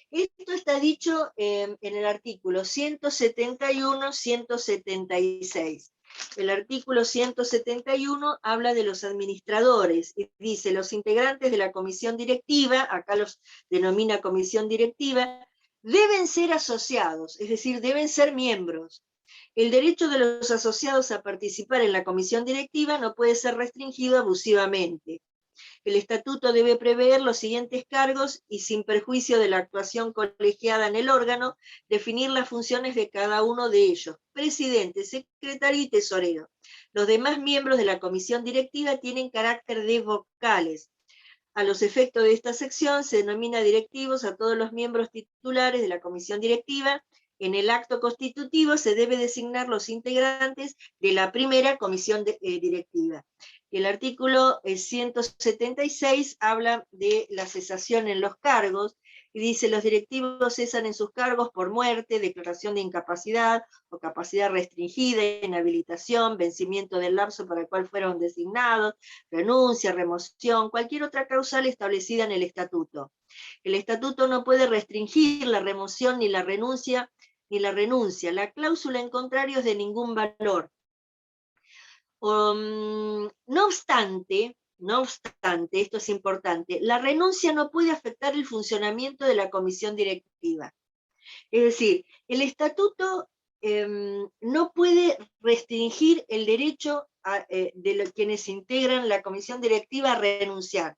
Esto está dicho en el artículo 171, 176. El artículo 171 habla de los administradores y dice: los integrantes de la comisión directiva, acá los denomina comisión directiva, deben ser asociados, es decir, deben ser miembros. El derecho de los asociados a participar en la comisión directiva no puede ser restringido abusivamente. El estatuto debe prever los siguientes cargos y, sin perjuicio de la actuación colegiada en el órgano, definir las funciones de cada uno de ellos: presidente, secretario y tesorero. Los demás miembros de la comisión directiva tienen carácter de vocales. A los efectos de esta sección se denomina directivos a todos los miembros titulares de la comisión directiva. En el acto constitutivo se debe designar los integrantes de la primera comisión directiva. El artículo 176 habla de la cesación en los cargos y dice: los directivos cesan en sus cargos por muerte, declaración de incapacidad o capacidad restringida, inhabilitación, vencimiento del lapso para el cual fueron designados, renuncia, remoción, cualquier otra causal establecida en el estatuto. El estatuto no puede restringir la remoción ni la renuncia. La cláusula en contrario es de ningún valor. No obstante, esto es importante, la renuncia no puede afectar el funcionamiento de la comisión directiva. Es decir, el estatuto no puede restringir el derecho de quienes integran la comisión directiva a renunciar.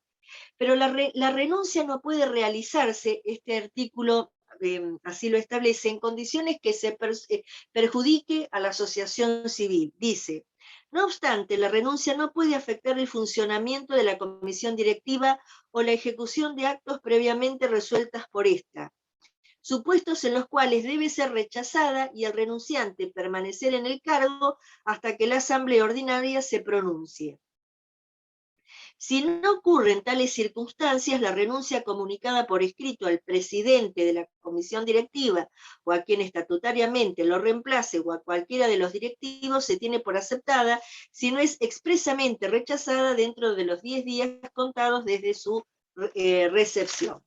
Pero la renuncia no puede realizarse, este artículo así lo establece, en condiciones que se perjudique a la asociación civil. Dice: no obstante, la renuncia no puede afectar el funcionamiento de la comisión directiva o la ejecución de actos previamente resueltas por esta, supuestos en los cuales debe ser rechazada y el renunciante permanecer en el cargo hasta que la asamblea ordinaria se pronuncie. Si no ocurren tales circunstancias, la renuncia comunicada por escrito al presidente de la comisión directiva o a quien estatutariamente lo reemplace o a cualquiera de los directivos se tiene por aceptada si no es expresamente rechazada dentro de los 10 días contados desde su recepción.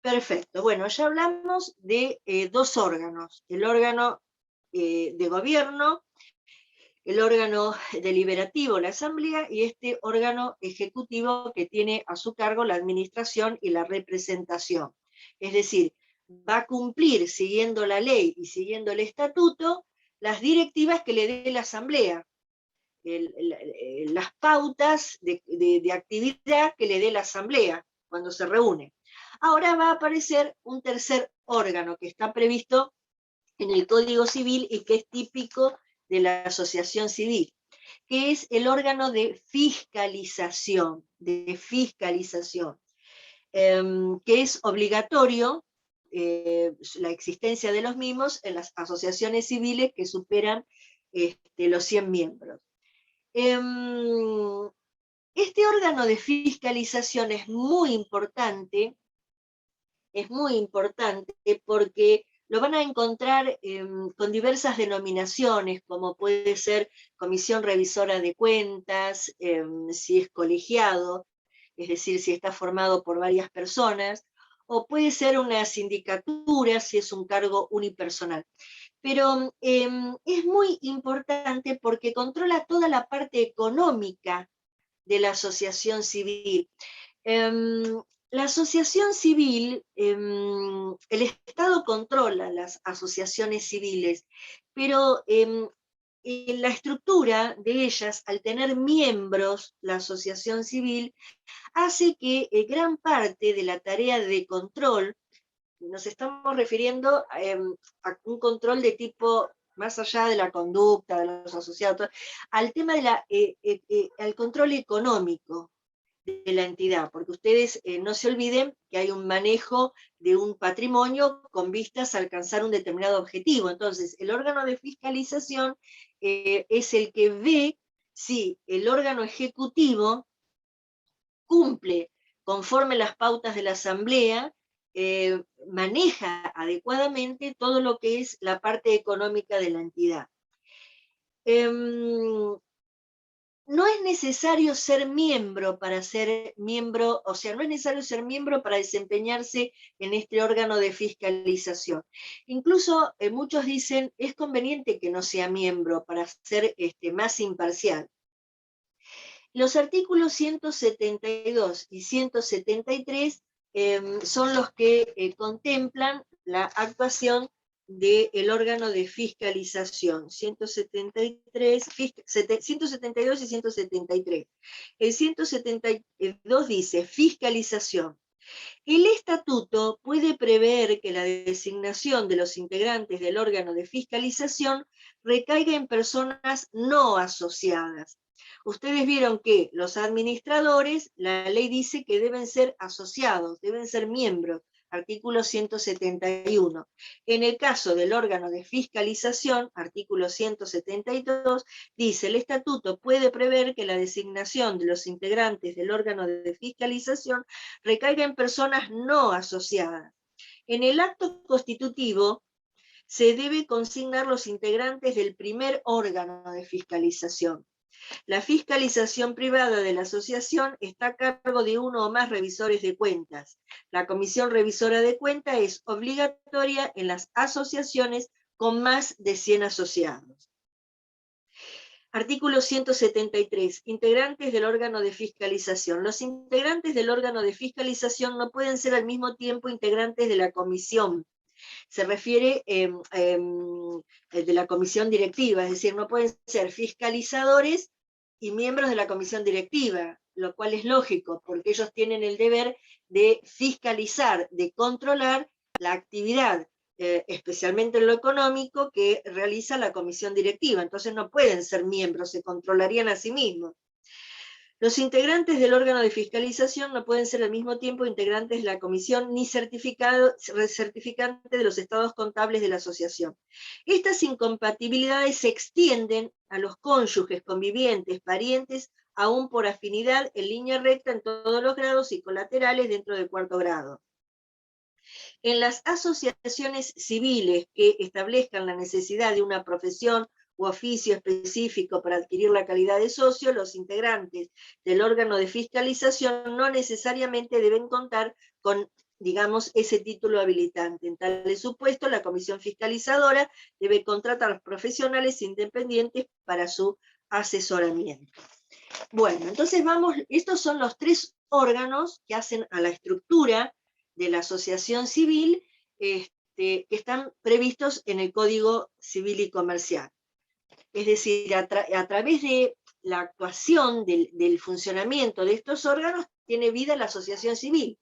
Perfecto. Bueno, ya hablamos de 2 órganos: el órgano de gobierno, el órgano deliberativo, la asamblea, y este órgano ejecutivo que tiene a su cargo la administración y la representación. Es decir, va a cumplir, siguiendo la ley y siguiendo el estatuto, las directivas que le dé la asamblea, las pautas de actividad que le dé la asamblea cuando se reúne. Ahora va a aparecer un tercer órgano que está previsto en el Código Civil y que es típico de la asociación civil, que es el órgano de fiscalización, que es obligatorio la existencia de los mismos en las asociaciones civiles que superan los 100 miembros. Este órgano de fiscalización es muy importante es muy importante porque lo van a encontrar con diversas denominaciones, como puede ser Comisión Revisora de Cuentas, si es colegiado, es decir, si está formado por varias personas, o puede ser una sindicatura, si es un cargo unipersonal. Pero es muy importante porque controla toda la parte económica de la asociación civil. La asociación civil, el Estado controla las asociaciones civiles, pero la estructura de ellas, al tener miembros, la asociación civil, hace que gran parte de la tarea de control, nos estamos refiriendo a un control de tipo más allá de la conducta de los asociados, al tema de al control económico de la entidad, porque ustedes no se olviden que hay un manejo de un patrimonio con vistas a alcanzar un determinado objetivo. Entonces, el órgano de fiscalización es el que ve si el órgano ejecutivo cumple conforme las pautas de la asamblea, maneja adecuadamente todo lo que es la parte económica de la entidad. No es necesario ser miembro para ser miembro, o sea, no es necesario ser miembro para desempeñarse en este órgano de fiscalización. Incluso muchos dicen, es conveniente que no sea miembro para ser más imparcial. Los artículos 172 y 173 son los que contemplan la actuación del órgano de fiscalización, 172 y 173. El 172 dice, fiscalización. El estatuto puede prever que la designación de los integrantes del órgano de fiscalización recaiga en personas no asociadas. Ustedes vieron que los administradores, la ley dice que deben ser asociados, deben ser miembros, artículo 171. En el caso del órgano de fiscalización, artículo 172, dice, el estatuto puede prever que la designación de los integrantes del órgano de fiscalización recaiga en personas no asociadas. En el acto constitutivo se debe consignar los integrantes del primer órgano de fiscalización. La fiscalización privada de la asociación está a cargo de uno o más revisores de cuentas. La comisión revisora de cuentas es obligatoria en las asociaciones con más de 100 asociados. Artículo 173. Integrantes del órgano de fiscalización. Los integrantes del órgano de fiscalización no pueden ser al mismo tiempo integrantes de la comisión. Se refiere de la comisión directiva, es decir, no pueden ser fiscalizadores y miembros de la comisión directiva, lo cual es lógico, porque ellos tienen el deber de fiscalizar, de controlar la actividad, especialmente en lo económico, que realiza la comisión directiva. Entonces no pueden ser miembros, se controlarían a sí mismos. Los integrantes del órgano de fiscalización no pueden ser al mismo tiempo integrantes de la comisión ni certificante de los estados contables de la asociación. Estas incompatibilidades se extienden a los cónyuges, convivientes, parientes, aún por afinidad, en línea recta en todos los grados y colaterales dentro del cuarto grado. En las asociaciones civiles que establezcan la necesidad de una profesión u oficio específico para adquirir la calidad de socio, los integrantes del órgano de fiscalización no necesariamente deben contar con, digamos, ese título habilitante. En tales supuestos, la comisión fiscalizadora debe contratar a los profesionales independientes para su asesoramiento. Bueno, entonces vamos, estos son los tres órganos que hacen a la estructura de la asociación civil, que están previstos en el Código Civil y Comercial. Es decir, a través de la actuación del funcionamiento de estos órganos, tiene vida la asociación civil.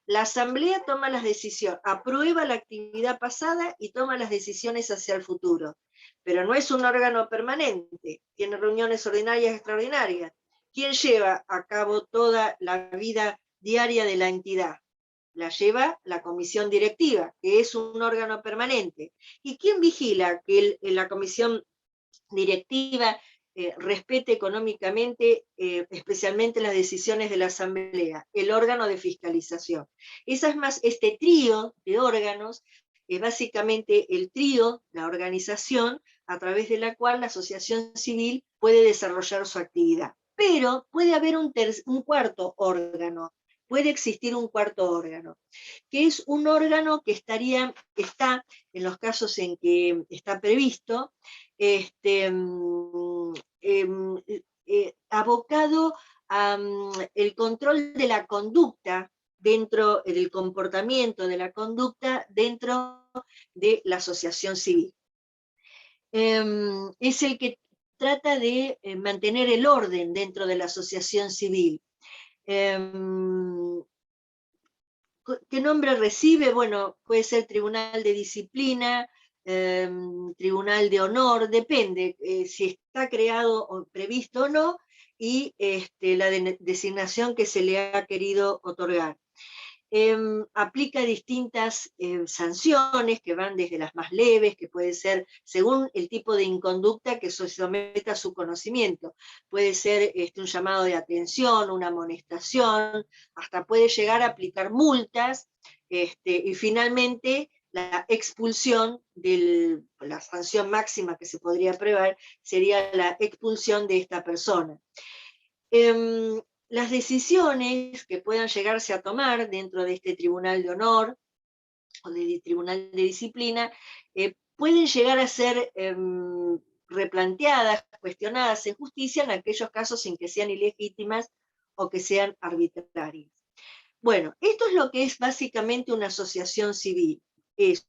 La asamblea toma las decisiones, aprueba la actividad pasada y toma las decisiones hacia el futuro. Pero no es un órgano permanente, tiene reuniones ordinarias y extraordinarias. ¿Quién lleva a cabo toda la vida diaria de la entidad? La lleva la comisión directiva, que es un órgano permanente. ¿Y quién vigila que la comisión directiva respete económicamente, especialmente las decisiones de la Asamblea, el órgano de fiscalización. Esa es más, este trío de órganos es básicamente el trío, la organización, a través de la cual la asociación civil puede desarrollar su actividad. Pero puede haber un cuarto órgano, puede existir un cuarto órgano, que es un órgano que está, en los casos en que está previsto, abocado al control de la conducta dentro del comportamiento de la conducta dentro de la asociación civil. Es el que trata de mantener el orden dentro de la asociación civil. ¿Qué nombre recibe? Bueno, puede ser Tribunal de Disciplina, Tribunal de Honor, depende si está creado o previsto o no, y la designación que se le ha querido otorgar. Aplica distintas sanciones que van desde las más leves, que puede ser según el tipo de inconducta que se someta a su conocimiento. Puede ser un llamado de atención, una amonestación, hasta puede llegar a aplicar multas, y finalmente la expulsión, la sanción máxima que se podría prever sería la expulsión de esta persona. Las decisiones que puedan llegarse a tomar dentro de este tribunal de honor o de tribunal de disciplina pueden llegar a ser replanteadas, cuestionadas en justicia en aquellos casos en que sean ilegítimas o que sean arbitrarias. Bueno, esto es lo que es básicamente una asociación civil. Es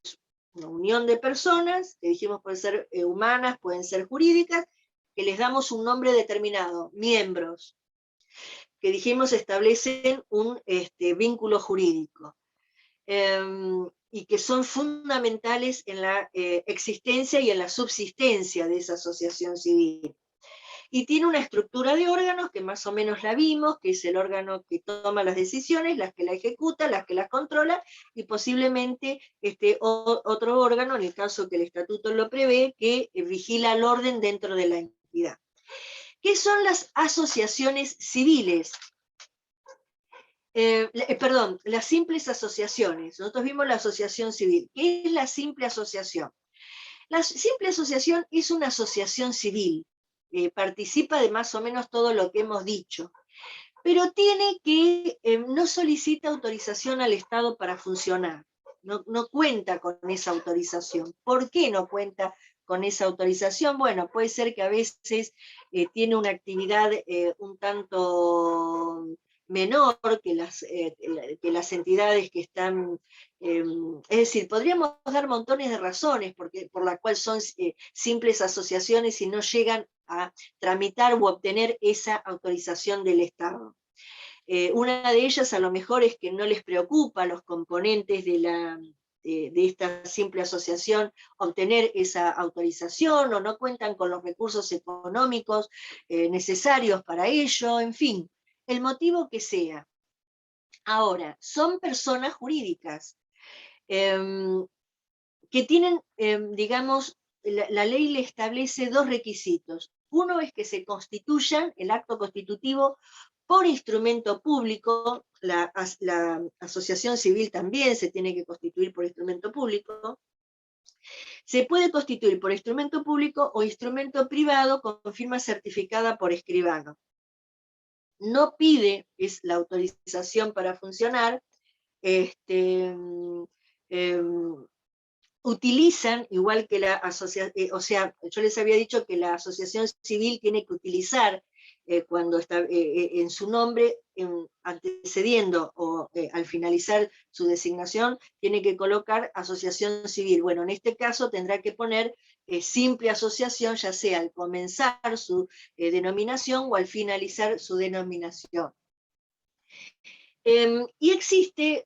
una unión de personas, que dijimos pueden ser humanas, pueden ser jurídicas, que les damos un nombre determinado, miembros, que dijimos establecen un vínculo jurídico, y que son fundamentales en la existencia y en la subsistencia de esa asociación civil. Y tiene una estructura de órganos que más o menos la vimos, que es el órgano que toma las decisiones, las que la ejecuta, las que las controla, y posiblemente otro órgano, en el caso que el estatuto lo prevé, que vigila el orden dentro de la entidad. ¿Qué son las asociaciones civiles? Las simples asociaciones. Nosotros vimos la asociación civil. ¿Qué es la simple asociación? La simple asociación es una asociación civil. Participa de más o menos todo lo que hemos dicho. Pero tiene que, no solicita autorización al Estado para funcionar. No cuenta con esa autorización. ¿Por qué no cuenta con esa autorización? Bueno, puede ser que a veces tiene una actividad un tanto menor que las entidades que están, es decir, podríamos dar montones de razones por las cuales son simples asociaciones y no llegan a tramitar u obtener esa autorización del Estado. Una de ellas a lo mejor es que no les preocupa a los componentes de esta simple asociación obtener esa autorización, o no cuentan con los recursos económicos necesarios para ello, en fin, el motivo que sea. Ahora, son personas jurídicas que tienen, digamos, la ley le establece dos requisitos. Uno es que se constituyan, el acto constitutivo, por instrumento público. La asociación civil también se tiene que constituir por instrumento público. Se puede constituir por instrumento público o instrumento privado con firma certificada por escribano. No pide la autorización para funcionar, utilizan, igual que la asociación, o sea, yo les había dicho que la asociación civil tiene que utilizar cuando está en su nombre, antecediendo o al finalizar su designación, tiene que colocar asociación civil. Bueno, en este caso tendrá que poner simple asociación, ya sea al comenzar su denominación o al finalizar su denominación. Y existe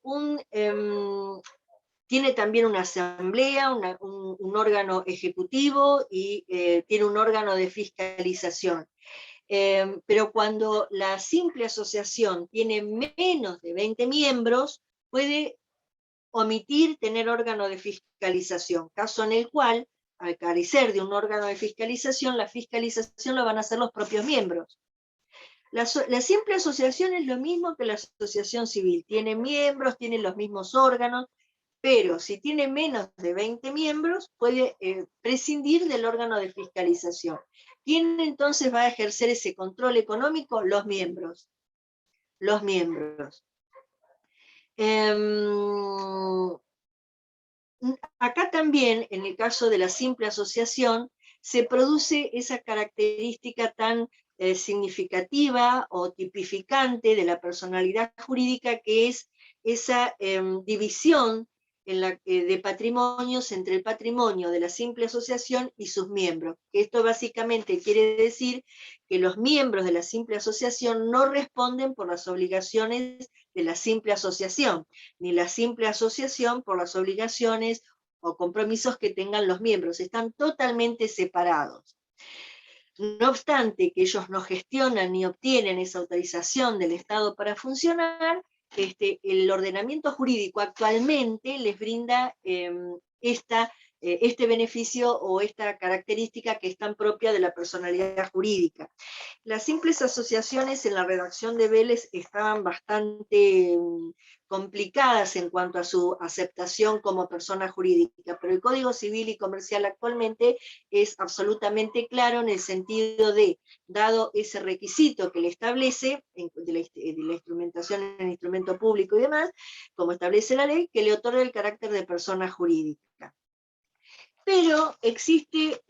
tiene también una asamblea, un órgano ejecutivo y tiene un órgano de fiscalización. Pero cuando la simple asociación tiene menos de 20 miembros, puede omitir tener órgano de fiscalización, caso en el cual al carecer de un órgano de fiscalización, la fiscalización lo van a hacer los propios miembros. La simple asociación es lo mismo que la asociación civil, tiene miembros, tiene los mismos órganos, pero si tiene menos de 20 miembros, puede prescindir del órgano de fiscalización. ¿Quién entonces va a ejercer ese control económico? Los miembros. Los miembros. Acá también, en el caso de la simple asociación, se produce esa característica tan significativa o tipificante de la personalidad jurídica, que es esa división de patrimonios entre el patrimonio de la simple asociación y sus miembros. Esto básicamente quiere decir que los miembros de la simple asociación no responden por las obligaciones de la simple asociación, ni la simple asociación por las obligaciones o compromisos que tengan los miembros. Están totalmente separados. No obstante que ellos no gestionan ni obtienen esa autorización del Estado para funcionar, el ordenamiento jurídico actualmente les brinda este beneficio o esta característica que es tan propia de la personalidad jurídica. Las simples asociaciones en la redacción de Vélez estaban bastante complicadas en cuanto a su aceptación como persona jurídica, pero el Código Civil y Comercial actualmente es absolutamente claro en el sentido de, dado ese requisito que le establece de la instrumentación en instrumento público y demás, como establece la ley, que le otorga el carácter de persona jurídica. Pero existe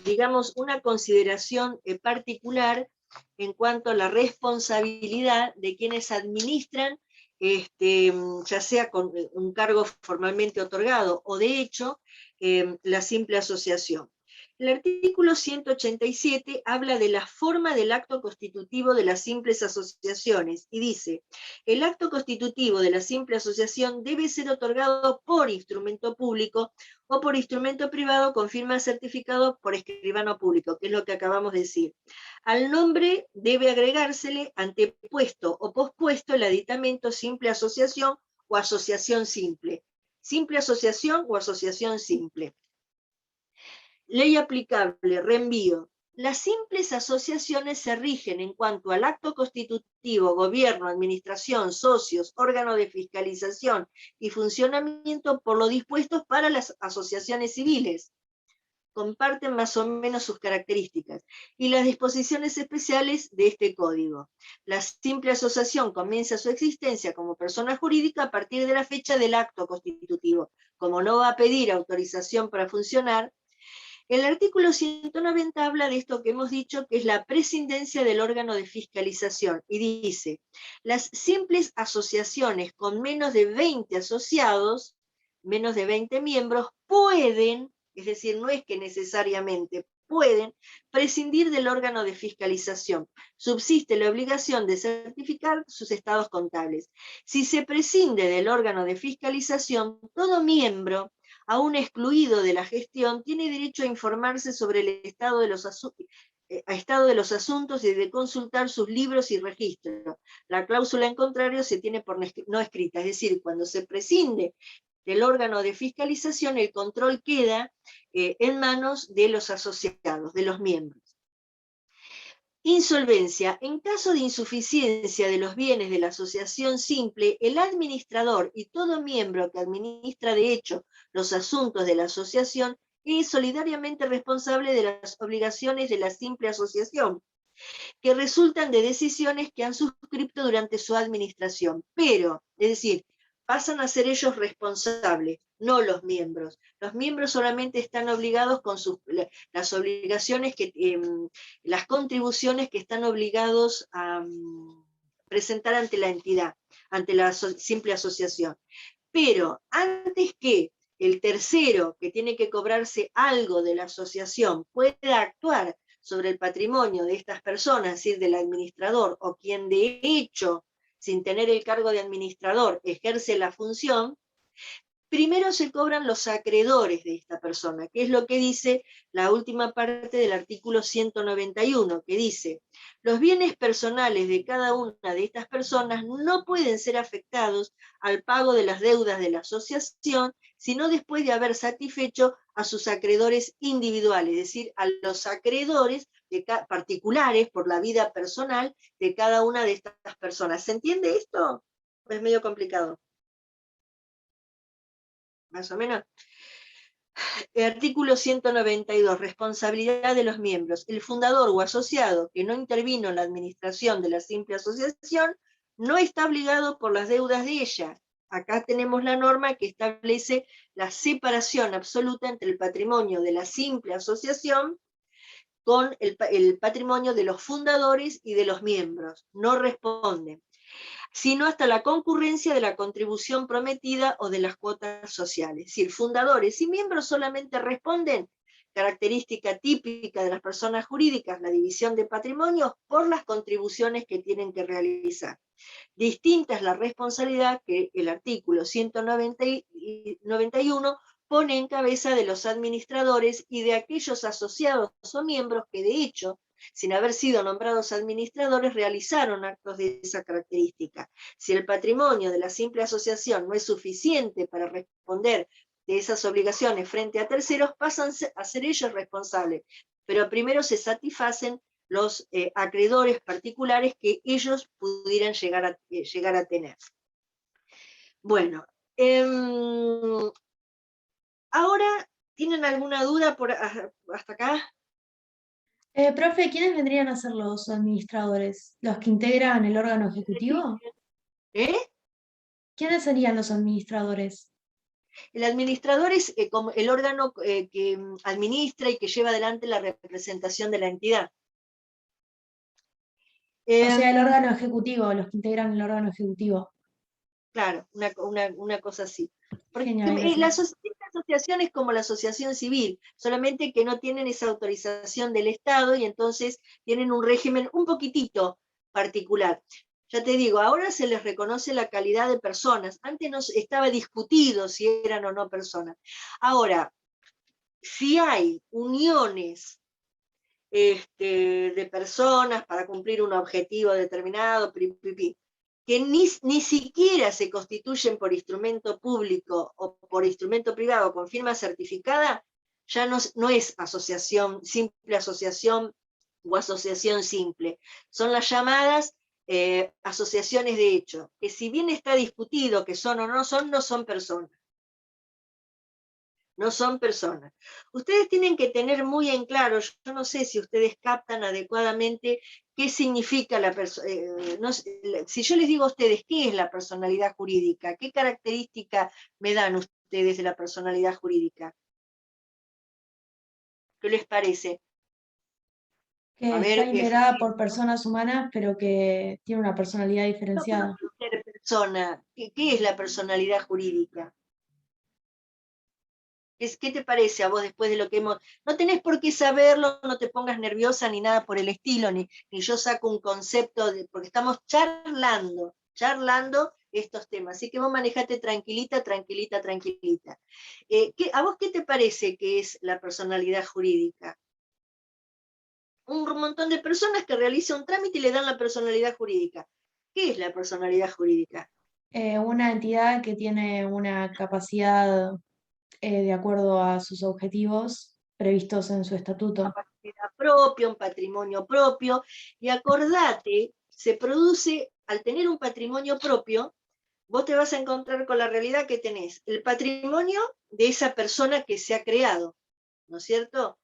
digamos, una consideración particular en cuanto a la responsabilidad de quienes administran, ya sea con un cargo formalmente otorgado o de hecho la simple asociación. El artículo 187 habla de la forma del acto constitutivo de las simples asociaciones y dice: el acto constitutivo de la simple asociación debe ser otorgado por instrumento público o por instrumento privado con firma certificado por escribano público, que es lo que acabamos de decir. Al nombre debe agregársele antepuesto o pospuesto el aditamento simple asociación o asociación simple. Simple asociación o asociación simple. Ley aplicable, reenvío. Las simples asociaciones se rigen en cuanto al acto constitutivo, gobierno, administración, socios, órgano de fiscalización y funcionamiento por lo dispuesto para las asociaciones civiles. Comparten más o menos sus características y las disposiciones especiales de este código. La simple asociación comienza su existencia como persona jurídica a partir de la fecha del acto constitutivo. Como no va a pedir autorización para funcionar, el artículo 190 habla de esto que hemos dicho, que es la prescindencia del órgano de fiscalización, y dice: las simples asociaciones con menos de 20 asociados, menos de 20 miembros, pueden, es decir, no es que necesariamente, pueden prescindir del órgano de fiscalización. Subsiste la obligación de certificar sus estados contables. Si se prescinde del órgano de fiscalización, todo miembro, aún excluido de la gestión, tiene derecho a informarse sobre el estado de los asuntos y de consultar sus libros y registros. La cláusula en contrario se tiene por no escrita, es decir, cuando se prescinde del órgano de fiscalización, el control queda en manos de los asociados, de los miembros. Insolvencia. En caso de insuficiencia de los bienes de la asociación simple, el administrador y todo miembro que administra de hecho los asuntos de la asociación es solidariamente responsable de las obligaciones de la simple asociación, que resultan de decisiones que han suscrito durante su administración. Pero, es decir, pasan a ser ellos responsables, no los miembros. Los miembros solamente están obligados con las obligaciones, las contribuciones que están obligados a presentar ante la entidad, ante la simple asociación. Pero antes que el tercero, que tiene que cobrarse algo de la asociación, pueda actuar sobre el patrimonio de estas personas, es decir, del administrador, o quien de hecho, sin tener el cargo de administrador, ejerce la función, primero se cobran los acreedores de esta persona, que es lo que dice la última parte del artículo 191, que dice: los bienes personales de cada una de estas personas no pueden ser afectados al pago de las deudas de la asociación, sino después de haber satisfecho a sus acreedores individuales, es decir, a los acreedores particulares por la vida personal de cada una de estas personas. ¿Se entiende esto? ¿O es medio complicado? Más o menos. Artículo 192, responsabilidad de los miembros. El fundador o asociado que no intervino en la administración de la simple asociación no está obligado por las deudas de ella. Acá tenemos la norma que establece la separación absoluta entre el patrimonio de la simple asociación con el patrimonio de los fundadores y de los miembros. No responden, sino hasta la concurrencia de la contribución prometida o de las cuotas sociales. Es decir, fundadores y miembros solamente responden, característica típica de las personas jurídicas, la división de patrimonios, por las contribuciones que tienen que realizar. Distinta es la responsabilidad que el artículo 191 pone en cabeza de los administradores y de aquellos asociados o miembros que de hecho, sin haber sido nombrados administradores, realizaron actos de esa característica. Si el patrimonio de la simple asociación no es suficiente para responder de esas obligaciones frente a terceros, pasan a ser ellos responsables, pero primero se satisfacen los acreedores particulares que ellos pudieran llegar a tener. Bueno, ahora, ¿tienen alguna duda hasta acá? Profe, ¿quiénes vendrían a ser los administradores? ¿Los que integran el órgano ejecutivo? ¿Quiénes serían los administradores? El administrador es como el órgano que administra y que lleva adelante la representación de la entidad. O sea, el órgano ejecutivo, los que integran el órgano ejecutivo. Claro, una cosa así. Porque Genial, la gracias. asociación es como la asociación civil, solamente que no tienen esa autorización del Estado y entonces tienen un régimen un poquitito particular. Ya te digo, ahora se les reconoce la calidad de personas. Antes no estaba discutido si eran o no personas. Ahora, si hay uniones de personas para cumplir un objetivo determinado, que ni siquiera se constituyen por instrumento público o por instrumento privado con firma certificada, ya no es asociación, simple asociación o asociación simple. Son las llamadas asociaciones de hecho, que si bien está discutido que son o no son personas. No son personas. Ustedes tienen que tener muy en claro, yo no sé si ustedes captan adecuadamente qué significa la personalidad. Si yo les digo a ustedes qué es la personalidad jurídica, qué característica me dan ustedes de la personalidad jurídica. ¿Qué les parece? Que está integrada por personas humanas, pero que tiene una personalidad diferenciada. ¿Qué es la personalidad jurídica? ¿Qué te parece a vos después de lo que hemos...? No tenés por qué saberlo, no te pongas nerviosa ni nada por el estilo, ni yo saco un concepto, porque estamos charlando estos temas. Así que vos manejate tranquilita. ¿A vos qué te parece que es la personalidad jurídica? Un montón de personas que realizan un trámite y le dan la personalidad jurídica. ¿Qué es la personalidad jurídica? Una entidad que tiene una capacidad de acuerdo a sus objetivos previstos en su estatuto. Una capacidad propia, un patrimonio propio, y acordate, se produce, al tener un patrimonio propio, vos te vas a encontrar con la realidad que tenés, el patrimonio de esa persona que se ha creado, ¿no es cierto?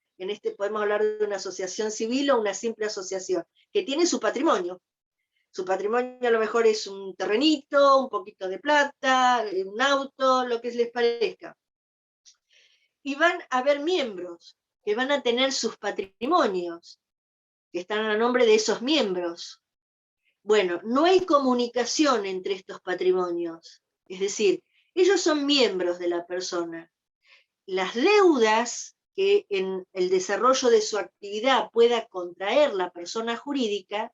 Podemos hablar de una asociación civil o una simple asociación, que tiene su patrimonio. Su patrimonio a lo mejor es un terrenito, un poquito de plata, un auto, lo que les parezca. Y van a haber miembros que van a tener sus patrimonios, que están a nombre de esos miembros. Bueno, no hay comunicación entre estos patrimonios. Es decir, ellos son miembros de la persona. Las deudas que en el desarrollo de su actividad pueda contraer la persona jurídica,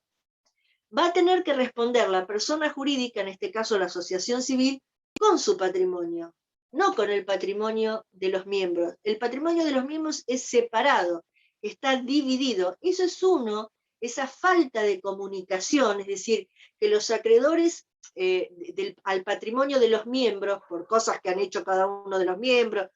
va a tener que responder la persona jurídica, en este caso la asociación civil, con su patrimonio. no con el patrimonio de los miembros. El patrimonio de los miembros es separado, está dividido. Eso es esa falta de comunicación, es decir, que los acreedores al patrimonio de los miembros, por cosas que han hecho cada uno de los miembros,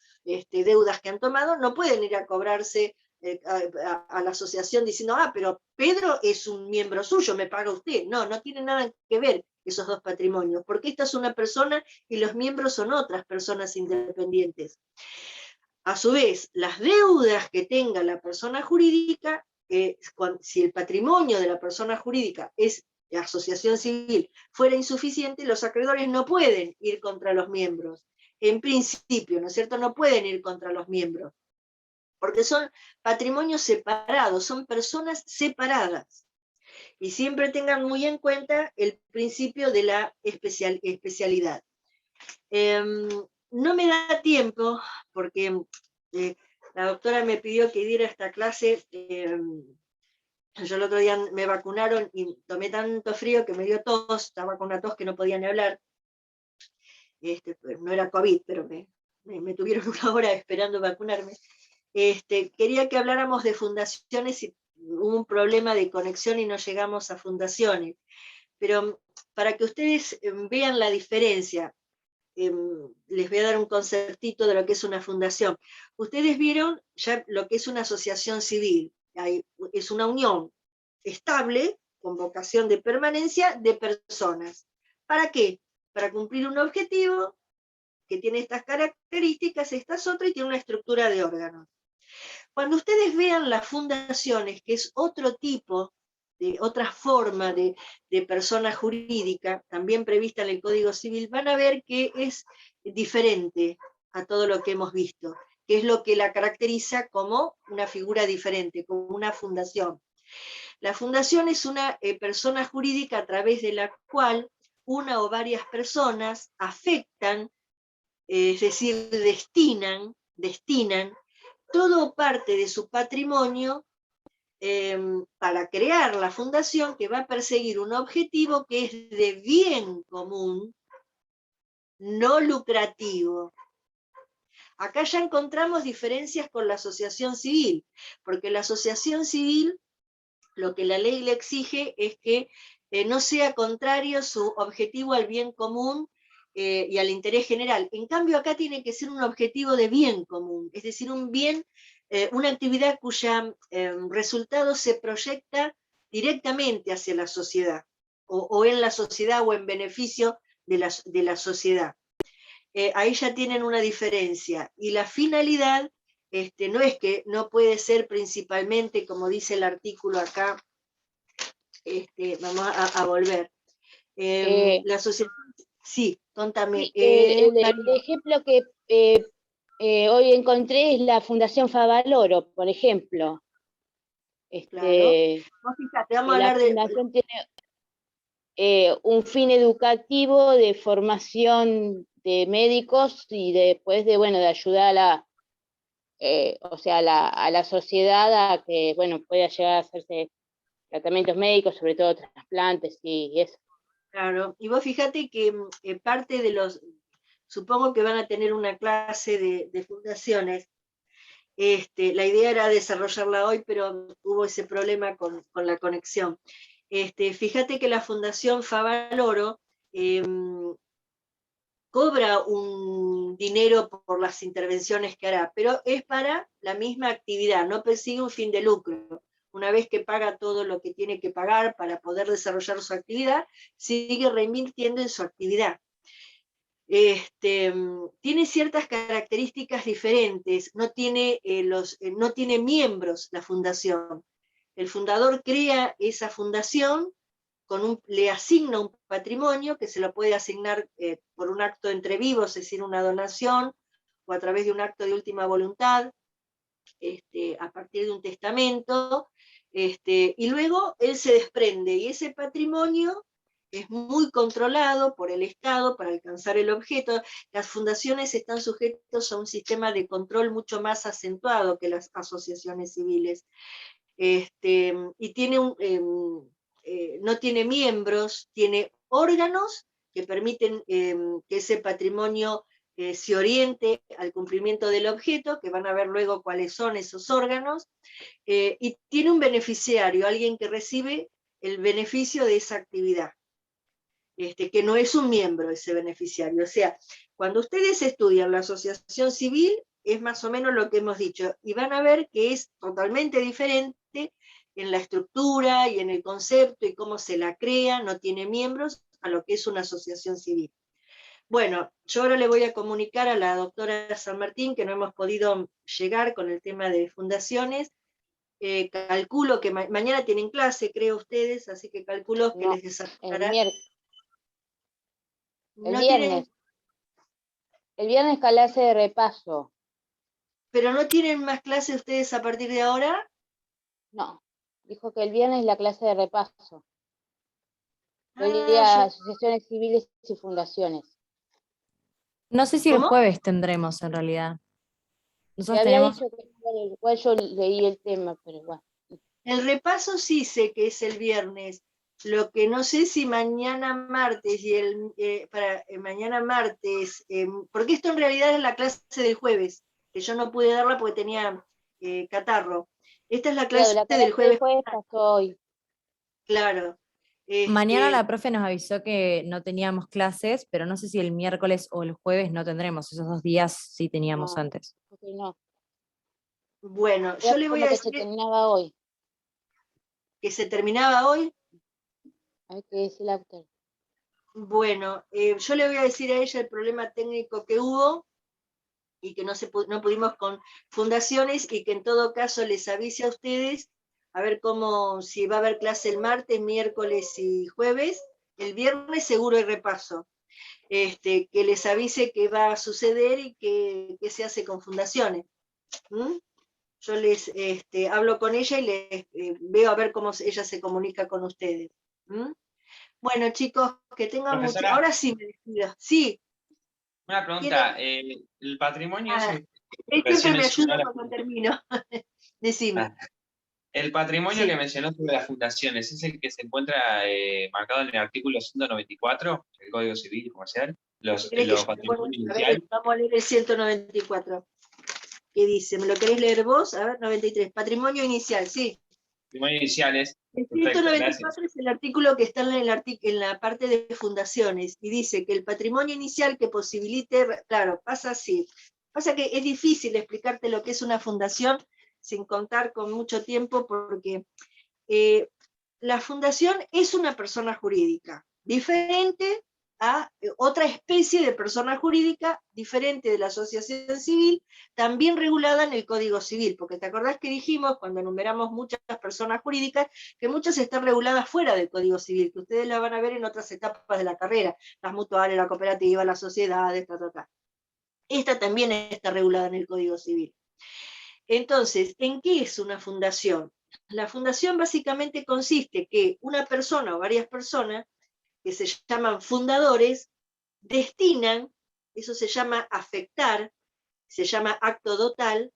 deudas que han tomado, no pueden ir a cobrarse a la asociación diciendo, pero Pedro es un miembro suyo, me paga usted. No, no tiene nada que ver esos dos patrimonios, porque esta es una persona y los miembros son otras personas independientes. A su vez, las deudas que tenga la persona jurídica, si el patrimonio de la persona jurídica es de asociación civil fuera insuficiente, los acreedores no pueden ir contra los miembros. En principio, ¿no es cierto? No pueden ir contra los miembros, porque son patrimonios separados, son personas separadas. Y siempre tengan muy en cuenta el principio de la especialidad. No me da tiempo, porque la doctora me pidió que diera esta clase. Yo el otro día me vacunaron y tomé tanto frío que me dio tos, estaba con una tos que no podía ni hablar. No era COVID, pero me tuvieron una hora esperando vacunarme. Quería que habláramos de fundaciones y hubo un problema de conexión y no llegamos a fundaciones. Pero para que ustedes vean la diferencia, les voy a dar un conceptito de lo que es una fundación. Ustedes vieron ya lo que es una asociación civil. Es una unión estable, con vocación de permanencia, de personas. ¿Para qué? Para cumplir un objetivo que tiene estas características, estas otras, y tiene una estructura de órganos. Cuando ustedes vean las fundaciones, que es otro tipo, otra forma de persona jurídica, también prevista en el Código Civil, van a ver que es diferente a todo lo que hemos visto, que es lo que la caracteriza como una figura diferente, como una fundación. La fundación es una persona jurídica a través de la cual una o varias personas afectan, es decir, destinan todo parte de su patrimonio para crear la fundación, que va a perseguir un objetivo que es de bien común, no lucrativo. Acá ya encontramos diferencias con la asociación civil, porque la asociación civil, lo que la ley le exige es que no sea contrario su objetivo al bien común y al interés general. En cambio, acá tiene que ser un objetivo de bien común, es decir, un bien, una actividad cuya resultado se proyecta directamente hacia la sociedad, o en la sociedad, o en beneficio de la sociedad. Ahí ya tienen una diferencia. Y la finalidad no es que no puede ser principalmente, como dice el artículo acá, vamos a volver. La sociedad, sí, contame. El ejemplo que hoy encontré es la Fundación Favaloro, por ejemplo. Claro. Vos fíjate, vamos a hablar la fundación tiene un fin educativo de formación de médicos y después de ayudar a la sociedad a que pueda llegar a hacerse tratamientos médicos, sobre todo trasplantes y eso. Claro, y vos fíjate que parte de supongo que van a tener una clase de fundaciones. La idea era desarrollarla hoy, pero hubo ese problema con la conexión. Fíjate que la Fundación Favaloro cobra un dinero por las intervenciones que hará, pero es para la misma actividad, no persigue un fin de lucro. Una vez que paga todo lo que tiene que pagar para poder desarrollar su actividad, sigue reinvirtiendo en su actividad. Tiene ciertas características diferentes, no tiene miembros la fundación. El fundador crea esa fundación, le asigna un patrimonio que se lo puede asignar por un acto entre vivos, es decir, una donación, o a través de un acto de última voluntad, a partir de un testamento, y luego él se desprende, y ese patrimonio es muy controlado por el Estado para alcanzar el objeto. Las fundaciones están sujetas a un sistema de control mucho más acentuado que las asociaciones civiles. Y tiene no tiene miembros, tiene órganos que permiten que ese patrimonio se oriente al cumplimiento del objeto, que van a ver luego cuáles son esos órganos, y tiene un beneficiario, alguien que recibe el beneficio de esa actividad, que no es un miembro ese beneficiario. O sea, cuando ustedes estudian la asociación civil, es más o menos lo que hemos dicho, y van a ver que es totalmente diferente en la estructura y en el concepto y cómo se la crea, no tiene miembros, a lo que es una asociación civil. Bueno, yo ahora le voy a comunicar a la doctora San Martín que no hemos podido llegar con el tema de fundaciones. Calculo que mañana tienen clase, creo ustedes, así que calculo que No, les el desarrollará. el viernes. El viernes clase de repaso. ¿Pero no tienen más clase ustedes a partir de ahora? No, dijo que el viernes la clase de repaso. Hoy Ah, día asociaciones civiles y fundaciones. No sé si el ¿Cómo? jueves tendremos en realidad. Se Nosotros había tenemos, dicho que igual yo leí el tema, pero bueno. El repaso sí sé que es el viernes. Lo que no sé si mañana martes mañana martes, porque esto en realidad es la clase del jueves, que yo no pude darla porque tenía catarro. Esta es la Claro, clase la del clase jueves, del jueves pasó hoy. claro. mañana la profe nos avisó que no teníamos clases, pero no sé si el miércoles o el jueves no tendremos. Esos 2 días sí teníamos No, antes. porque no. Bueno, yo Era le voy como a que se decir terminaba hoy. que se terminaba hoy. Hay que decir el autor. Bueno, yo le voy a decir a ella el problema técnico que hubo y que no pudimos con fundaciones, y que en todo caso les avise a ustedes a ver si va a haber clase el martes, miércoles y jueves. El viernes seguro hay repaso. Que les avise qué va a suceder y qué se hace con fundaciones. ¿Mm? Yo les hablo con ella y les veo a ver cómo ella se comunica con ustedes. ¿Mm? Bueno, chicos, que tengan mucho. Profesora, Ahora sí me despido. Sí, una pregunta. ¿El patrimonio es él el que siempre recién me mencionó ayuda cuando termino. Decime. el patrimonio Sí. que mencionó sobre las fundaciones es el que se encuentra marcado en el artículo 194 del Código Civil y Comercial? ¿Querés que Los yo te ponga? patrimonios A ver, iniciales. vamos a leer el 194. ¿Qué dice? ¿Me lo querés leer vos? A ver, 93. Patrimonio inicial, sí. Patrimonios iniciales. El Perfecto, gracias. 194 es el artículo que está en la parte de fundaciones, y dice que el patrimonio inicial que posibilite, claro, pasa así. Pasa que es difícil explicarte lo que es una fundación sin contar con mucho tiempo, porque la fundación es una persona jurídica, diferente a otra especie de persona jurídica, diferente de la asociación civil, también regulada en el Código Civil, porque te acordás que dijimos, cuando enumeramos muchas personas jurídicas, que muchas están reguladas fuera del Código Civil, que ustedes la van a ver en otras etapas de la carrera, las mutuales, la cooperativa, las sociedades, Esta también está regulada en el Código Civil. Entonces, ¿en qué es una fundación? La fundación básicamente consiste que una persona o varias personas, que se llaman fundadores, destinan, eso se llama afectar, se llama acto dotal,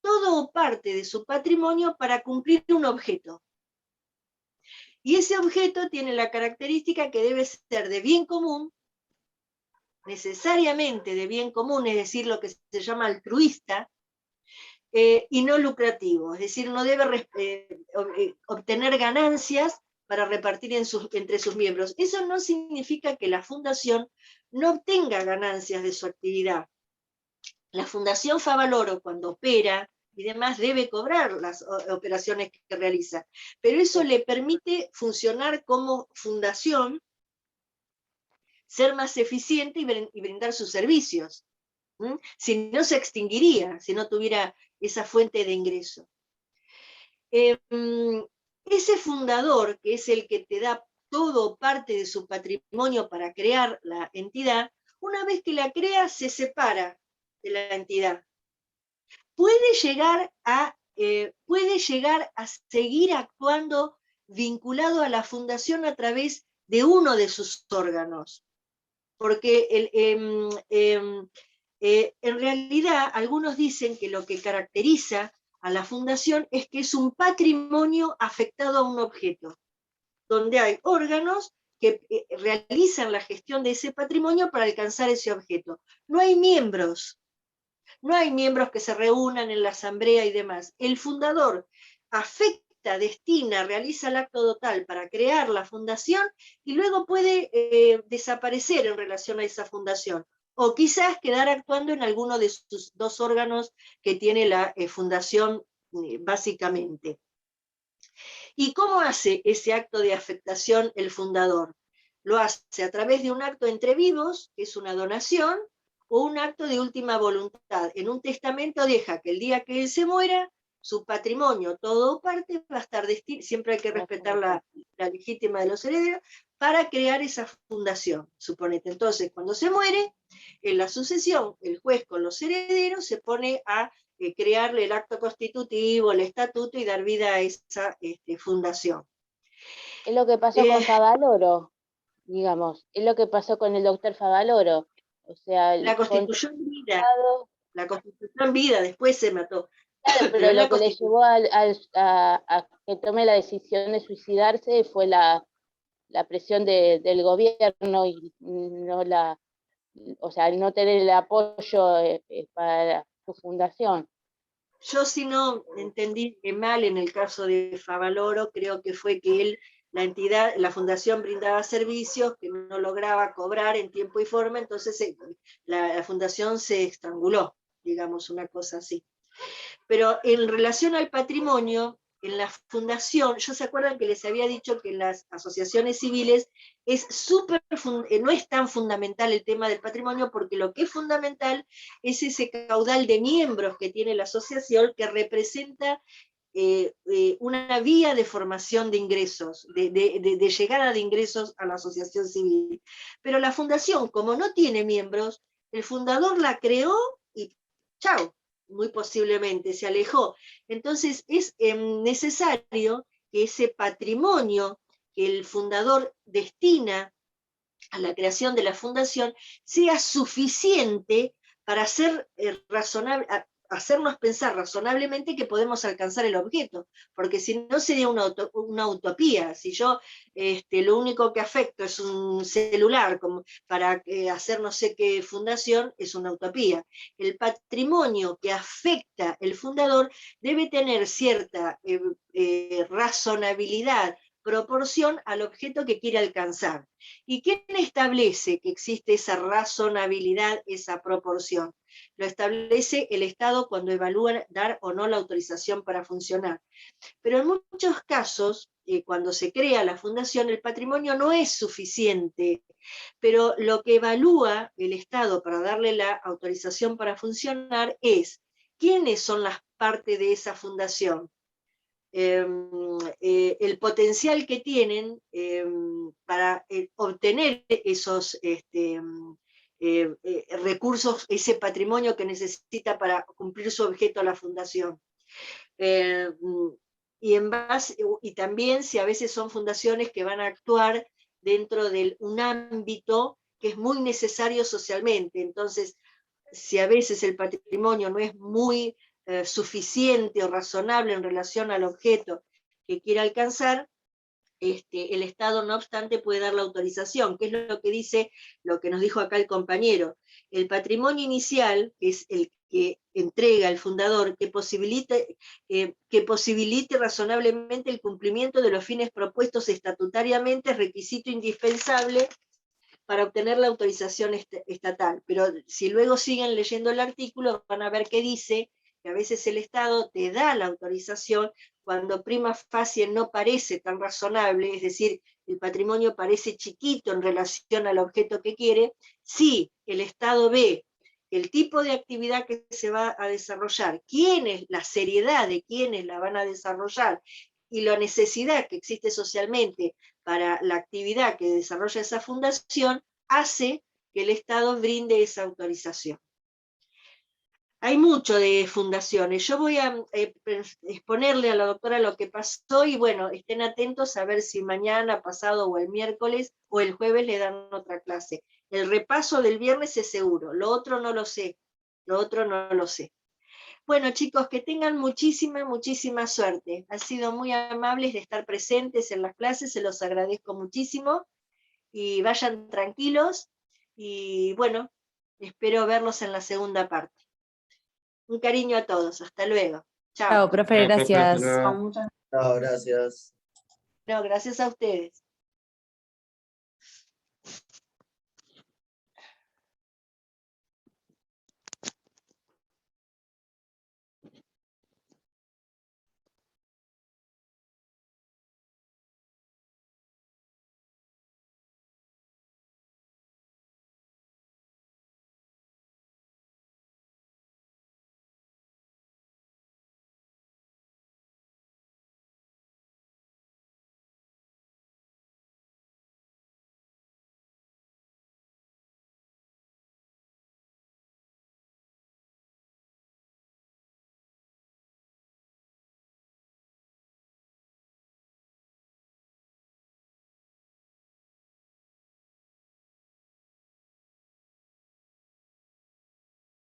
todo o parte de su patrimonio para cumplir un objeto. Y ese objeto tiene la característica que debe ser de bien común, necesariamente de bien común, es decir, lo que se llama altruista, y no lucrativo, es decir, no debe obtener ganancias para repartir entre sus miembros. Eso no significa que la fundación no obtenga ganancias de su actividad. La Fundación Favaloro, cuando opera y demás, debe cobrar las operaciones que realiza, pero eso le permite funcionar como fundación, ser más eficiente y brindar sus servicios. Si no, se extinguiría, si no tuviera esa fuente de ingreso. Ese fundador, que es el que te da todo parte de su patrimonio para crear la entidad, una vez que la crea, se separa de la entidad. Puede llegar a seguir actuando vinculado a la fundación a través de uno de sus órganos, porque en realidad algunos dicen que lo que caracteriza a la fundación es que es un patrimonio afectado a un objeto, donde hay órganos que realizan la gestión de ese patrimonio para alcanzar ese objeto. No hay miembros que se reúnan en la asamblea y demás. El fundador afecta, destina, realiza el acto total para crear la fundación y luego puede desaparecer en relación a esa fundación, o quizás quedar actuando en alguno de sus dos órganos que tiene la fundación básicamente. ¿Y cómo hace ese acto de afectación el fundador? Lo hace a través de un acto entre vivos, que es una donación, o un acto de última voluntad. En un testamento deja que el día que él se muera, su patrimonio, todo o parte, va a estar destinado, siempre hay que respetar la legítima de los herederos, para crear esa fundación, suponete. Entonces, cuando se muere, en la sucesión, el juez con los herederos se pone a crearle el acto constitutivo, el estatuto y dar vida a esa fundación. Es lo que pasó con Favaloro, digamos, es lo que pasó con el doctor Favaloro. O sea, La Constitución vida, después se mató. Claro, pero lo que le llevó a que tome la decisión de suicidarse fue la presión del gobierno y no o sea, no tener el apoyo para su fundación. Yo, si no entendí mal en el caso de Favaloro, creo que fue que él, la fundación brindaba servicios que no lograba cobrar en tiempo y forma, entonces la fundación se estranguló, digamos, una cosa así. Pero en relación al patrimonio, en la fundación, ¿se acuerdan que les había dicho que en las asociaciones civiles no es tan fundamental el tema del patrimonio, porque lo que es fundamental es ese caudal de miembros que tiene la asociación, que representa una vía de formación de ingresos, de llegada de ingresos a la asociación civil. Pero la fundación, como no tiene miembros, el fundador la creó y chao, muy posiblemente se alejó. Entonces es necesario que ese patrimonio que el fundador destina a la creación de la fundación sea suficiente para hacernos pensar razonablemente que podemos alcanzar el objeto, porque si no sería una utopía. Si yo lo único que afecto es un celular para hacer no sé qué fundación, es una utopía. El patrimonio que afecta el fundador debe tener cierta razonabilidad, proporción al objeto que quiere alcanzar. ¿Y quién establece que existe esa razonabilidad, esa proporción? Lo establece el Estado cuando evalúa dar o no la autorización para funcionar. Pero en muchos casos, cuando se crea la fundación, el patrimonio no es suficiente, pero lo que evalúa el Estado para darle la autorización para funcionar es quiénes son las partes de esa fundación. El potencial que tienen para obtener esos recursos, ese patrimonio que necesita para cumplir su objeto a la fundación. Y también si a veces son fundaciones que van a actuar dentro de un ámbito que es muy necesario socialmente. Entonces, si a veces el patrimonio no es muy suficiente o razonable en relación al objeto que quiere alcanzar, el Estado, no obstante, puede dar la autorización, que es lo que dice, lo que nos dijo acá el compañero. El patrimonio inicial, que es el que entrega el fundador, que posibilite razonablemente el cumplimiento de los fines propuestos estatutariamente, es requisito indispensable para obtener la autorización estatal. Pero si luego siguen leyendo el artículo, van a ver que dice que a veces el Estado te da la autorización cuando prima facie no parece tan razonable, es decir, el patrimonio parece chiquito en relación al objeto que quiere. Si el Estado ve el tipo de actividad que se va a desarrollar, la seriedad de quienes la van a desarrollar, y la necesidad que existe socialmente para la actividad que desarrolla esa fundación, hace que el Estado brinde esa autorización. Hay mucho de fundaciones. Yo voy a exponerle a la doctora lo que pasó y bueno, estén atentos a ver si mañana, pasado o el miércoles o el jueves le dan otra clase. El repaso del viernes es seguro, lo otro no lo sé. Bueno, chicos, que tengan muchísima suerte. Han sido muy amables de estar presentes en las clases, se los agradezco muchísimo. y vayan tranquilos, y bueno, espero verlos en la segunda parte. Un cariño a todos, hasta luego. Chao. Chao, profe, Chao, profe, hasta gracias. luego. Muchas Chao, gracias. No, gracias a ustedes.